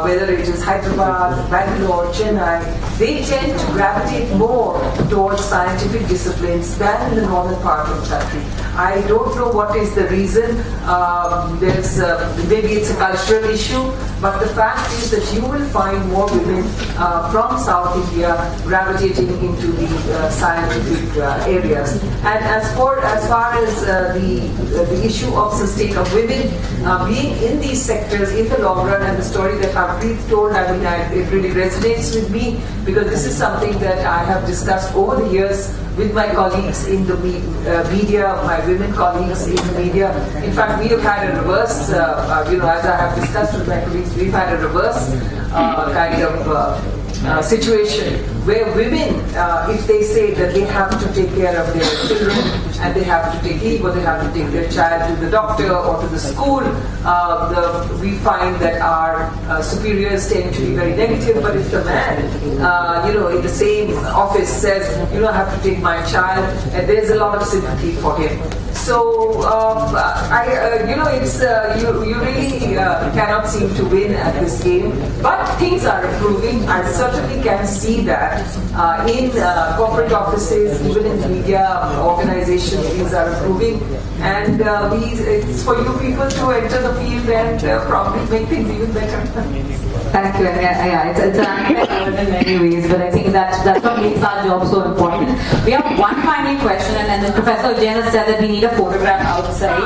S3: whether it is Hyderabad, Bangalore, Chennai, they tend to gravitate more towards scientific disciplines than in the northern part of the country. I don't know what is the reason. Maybe it's a cultural issue, but the fact is that you will find more women from South India gravitating into the scientific areas. And as far as the issue of women being in these sectors in the long run, and the story that Harpreet told, it really resonates with me because this is something that I have discussed over the years with my colleagues in the media, my women colleagues in the media. In fact, we have had a reverse, as I have discussed with my colleagues, we've had a reverse kind of situation where women, if they say that they have to take care of their children and they have to take leave or they have to take their child to the doctor or to the school, we find that our superiors tend to be very negative. But if the man, in the same office says, I have to take my child, and there's a lot of sympathy for him. So, it's you really cannot seem to win at this game. But things are improving. I certainly can see that in corporate offices, even in media organizations, things are improving. And it's for you people to enter the field and probably make things even better.
S1: Thank you. Yeah, it's an in many ways, but I think that's what makes our job so important. We have one final question, and then Professor Jain has said that we need a photograph outside.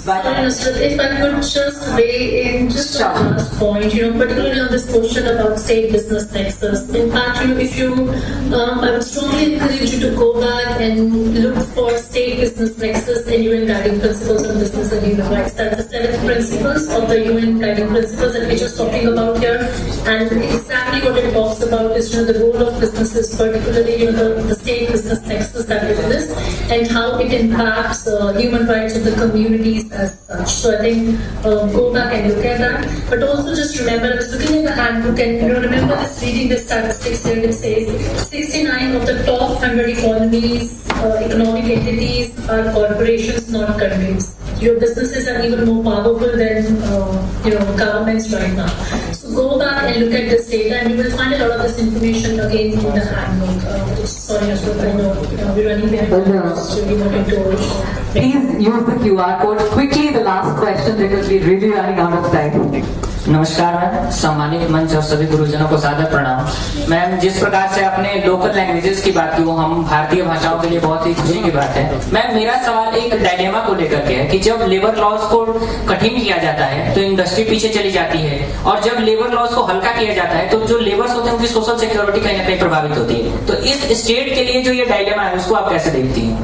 S1: But
S2: if I could just weigh in just on the last point, particularly on this question about state business nexus. In fact, I would strongly encourage you to go back and look for state business nexus in UN Guiding Principles on Business and Human Rights. That's the 7 principles of the UN Guiding Principles that we're just talking about here. And exactly what it talks about is the role of businesses, particularly the state business nexus that it is, and how it impacts human rights of the communities as such. So I think go back and look at that. But also just remember, I was looking at the handbook and remember this, reading the statistics here, it says 69 of the top 100 economic entities are corporations, not countries. Your businesses are even more powerful than governments right now. So go back and look at this data, and you will find a lot of this information again in the handbook. Sorry, Ashok, I know we're running behind.
S1: Please use the QR code. Quickly, the last question because we're really running out of time.
S9: नमस्कार ma'am, सम्मानित मंच और सभी गुरुजनों को सादर प्रणाम। Ma'am, जिस प्रकार से आपने लोकल लैंग्वेजेस की बात की, वो हम भारतीय भाषाओं के लिए बहुत ही खुशी की बात है। मैम, मेरा सवाल एक डायलेमा को लेकर के है कि जब लेबर लॉज को कठिन किया जाता है तो इंडस्ट्री पीछे चली जाती है, और जब लेबर लॉज को हल्का किया जाता है तो जो लेबर्स होते हैं उनकी सोशल सिक्योरिटी कहीं ना कहीं प्रभावित होती है। तो इस स्टेट के लिए जो ये डायलेमा है उसको आप कैसे देखती हैं?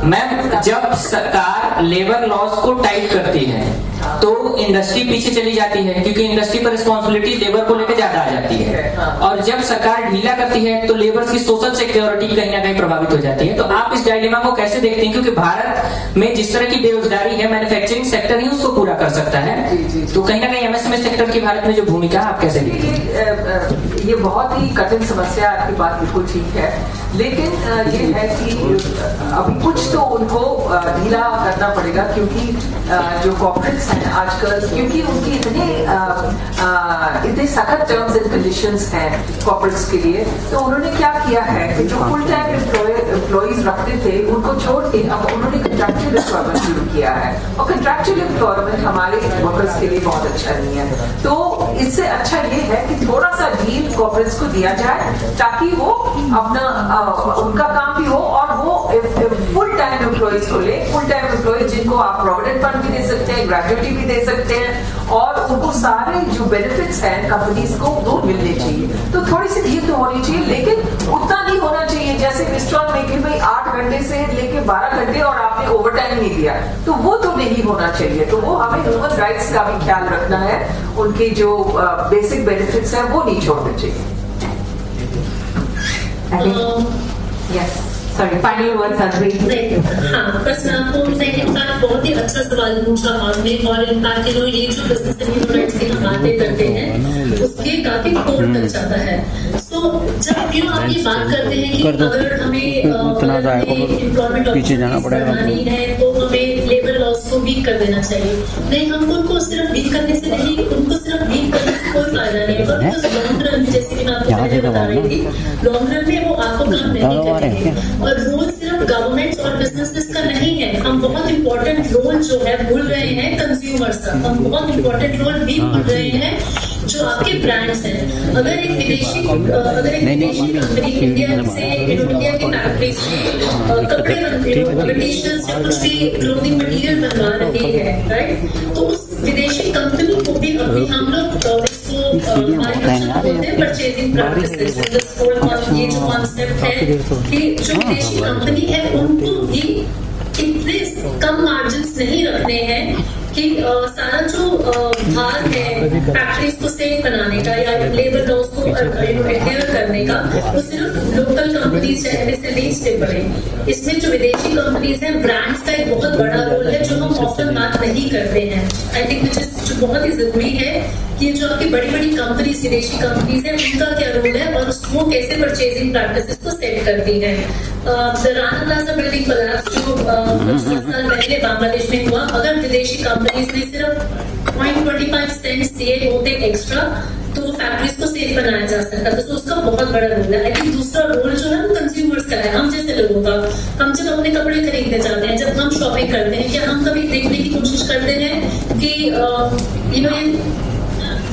S9: मैम, जब सरकार लेबर लॉज को टाइट करती है तो इंडस्ट्री पीछे चली जाती है, क्योंकि इंडस्ट्री पर रिस्पॉन्सिबिलिटी लेबर को लेकर ज्यादा आ जाती है, और जब सरकार ढीला करती है तो लेबर की सोशल सिक्योरिटी कहीं ना कहीं प्रभावित हो जाती है। तो आप इस डायलेमा को कैसे देखते हैं? क्योंकि भारत में जिस तरह की बेरोजगारी है, मैन्युफैक्चरिंग सेक्टर ही उसको पूरा कर सकता है, तो कहीं ना कहीं एमएसएमई सेक्टर की भारत में जो भूमिका है आप कैसे देखते हैं?
S3: ये बहुत ही कठिन समस्या, आपकी बात बिल्कुल ठीक है, लेकिन ये है कि अभी कुछ तो उनको ढीला करना पड़ेगा, क्योंकि जो कॉर्पोरेट्स हैं आजकल, क्योंकि उनकी इतने सख्त टर्म्स एंड कंडीशंस हैं कॉर्पोरेट्स के लिए, तो उन्होंने क्या किया है कि जो फुल टाइम एम्प्लॉइज रखते थे उनको छोड़ के अब उन्होंने कंट्रैक्चुअल एम्प्लॉयमेंट शुरू किया है, और कंट्रैक्चुअल एम्प्लॉयमेंट हमारे वर्कर्स के लिए बहुत अच्छा नहीं है। तो इससे अच्छा ये है कि थोड़ा सा ढील कॉर्पोरेट्स को दिया जाए, ताकि वो अपना उनका काम भी हो, और वो फुल टाइम एम्प्लॉइज को ले, फुल टाइम एम्प्लॉइज जिनको आप प्रोविडेंट फंड भी दे सकते हैं, ग्रेजुटी भी दे सकते हैं, और उनको सारे जो बेनिफिट्स हैं कंपनीज को वो मिलने चाहिए। तो थोड़ी सी ढील तो होनी चाहिए, लेकिन उतना नहीं होना चाहिए जैसे विस्ट्रॉन में कि भाई 8 घंटे से लेके 12 घंटे और आपने ओवर टाइम नहीं दिया, तो वो तो नहीं होना चाहिए। तो वो हमें ह्यूमन राइट्स का भी ख्याल रखना है, उनके जो बेसिक बेनिफिट्स हैं वो नहीं छोड़ने चाहिए।
S1: Yes. Sorry, final words, Harpreet.
S2: हाँ, बस मैं आपको बहुत ही अच्छा सवाल पूछा आपने, और इनफैक्ट ये जो बिजनेस एंड ह्यूमन राइट्स की हम बातें करते हैं उसके काफी कोर तक जाता है। तो जब आप ये बात करते हैं कि अगर हमें एम्प्लॉयमेंट बनानी है तो हमें लेबर लॉज को वीक कर देना चाहिए। नहीं, हम उनको सिर्फ वीक करने से नहीं, उनको सिर्फ वीक करने से कोई फायदा नहीं होगा, लॉन्ग रन, जैसे कि मैं आपको पहले बता रही थी, लॉन्ग रन में वो आपको काम नहीं करेंगे। और रोल सिर्फ गवर्नमेंट्स और बिजनेसेस का नहीं है, हम बहुत इंपॉर्टेंट रोल जो है भूल रहे हैं कंज्यूमर्स का, हम बहुत इंपॉर्टेंट रोल भी भूल रहे हैं जो आपके ब्रांड्स हैं। अगर एक विदेशी कंपनी इंडिया की फैक्ट्रीज कपड़े अगर टी-शर्ट्स या कुछ भी क्लोथिंग मटेरियल बनवा रही है, राइट, तो उस विदेशी कंपनी को भी अभी हम लोग परचेजिंग प्रैक्टिसेस, ये जो कॉन्सेप्ट है कि जो विदेशी कंपनी है उनको भी इतने कम मार्जिन्स नहीं रखने हैं कि सारा जो भाग है फैक्ट्रीज को सेफ बनाने का या लेबर लॉज को एडहेयर करने का, वो सिर्फ लोकल कंपनीज MSMEs पे पड़े। इसमें जो विदेशी कंपनीज हैं, ब्रांड्स का एक बहुत बड़ा रोल है जो हम ऑफन बात नहीं करते हैं। आई थिंक जो बहुत ही जरूरी है कि जो आपकी बड़ी बड़ी कंपनीज, विदेशी कंपनीज हैं, उनका क्या रोल है और वो कैसे परचेजिंग प्रैक्टिसेस को सेट करती है। The Rana plaza building collapse जो कुछ साल पहले बांग्लादेश में हुआ, अगर विदेशी कंपनीज ने सिर्फ 0.25 सेंट्स दिए होते एक्स्ट्रा तो फैक्ट्रीज को सेफ बनाया जा सकता है। तो उसका बहुत बड़ा रोल है। आई थिंक दूसरा रोल जो है वो कंज्यूमर्स का है, हम जैसे लोगों का। हम जब अपने कपड़े खरीदने जाते हैं, जब हम शॉपिंग करते हैं, क्या हम कभी देखने की कोशिश करते हैं कि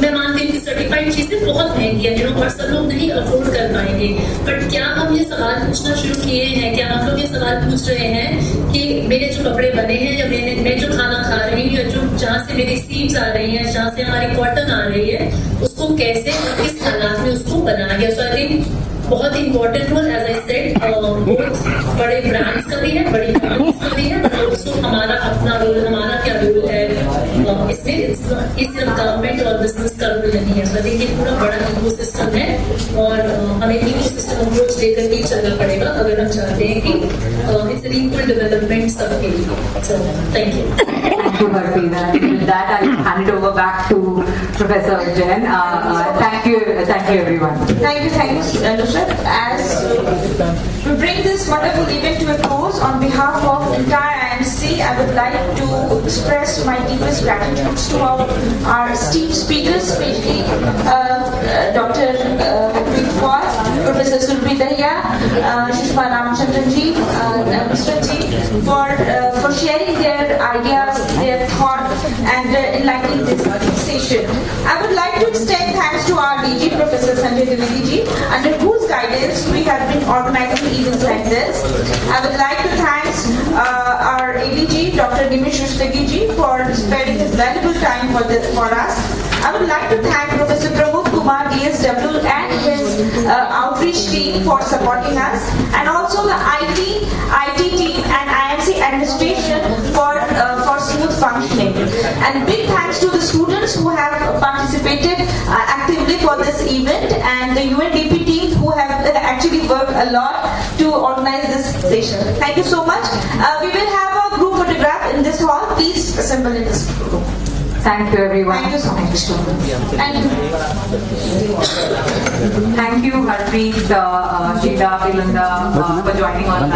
S2: मैं मानती हूँ कि सर्टिफाइड चीजें बहुत महंगी है और सब लोग नहीं अफोर्ड कर पाएंगे, बट क्या हम ये सवाल पूछना शुरू किए हैं, क्या हम लोग ये सवाल पूछ रहे हैं कि मेरे जो कपड़े बने हैं या मैं जो खाना खा रही हूँ या जो जहाँ से मेरी सीड्स आ रही हैं, जहाँ से हमारी कॉटन आ रही है, उसको कैसे और किस हालात में उसको बनाया गया। सो आई थिंक बहुत important role, as I said, बहुत बड़े ब्रांड्स का भी है, बड़ी कंपनीज का भी है, उसको हमारा अपना रोल, हमारा क्या रोल है इसमें, सिर्फ गवर्नमेंट और बिजनेस का रोल नहीं है। आई थिंक ये पूरा बड़ा इकोसिस्टम है और हमें इकोसिस्टम अप्रोच लेकर ही चलना पड़ेगा अगर हम चाहते हैं कि इट्स एन इक्वल डेवलपमेंट सबके लिए। So thank you.
S1: Thank you, Harpreet. With that, I'll hand it over back to Professor Jain. Thank you, everyone.
S10: Thank you, Nusrat. As we bring this wonderful event to a close, on behalf of entire IMC, I would like to express my deepest gratitude to our esteemed speakers, especially Dr. Harpreet Kaur, Professor Surabhi Dahiya, Sushma Ramachandran ji, Nusrat ji, for sharing their ideas, their thought, and enlightening this session. I would like to extend thanks to our DG, Professor Sanjay Dwivedi ji, under whose guidance we have been organizing events like this. I would like to thank our ADG, Dr. Nimish Rushtagi ji, for sparing his valuable time for us. I would like to thank Professor Pramukh Kumar, DSW, and his outreach team for supporting us, and also the IT team and IMC administration for smooth functioning. And big thanks to the students who have participated actively for this event, and the UNDP team who have actually worked a lot to organize this session. Thank you so much. We will have a group photograph in this hall. Please assemble in this group.
S1: Thank you, everyone.
S10: Thank you so much. Thank you.
S1: Thank you, Harpreet, Sheila, Bilanda, for joining on.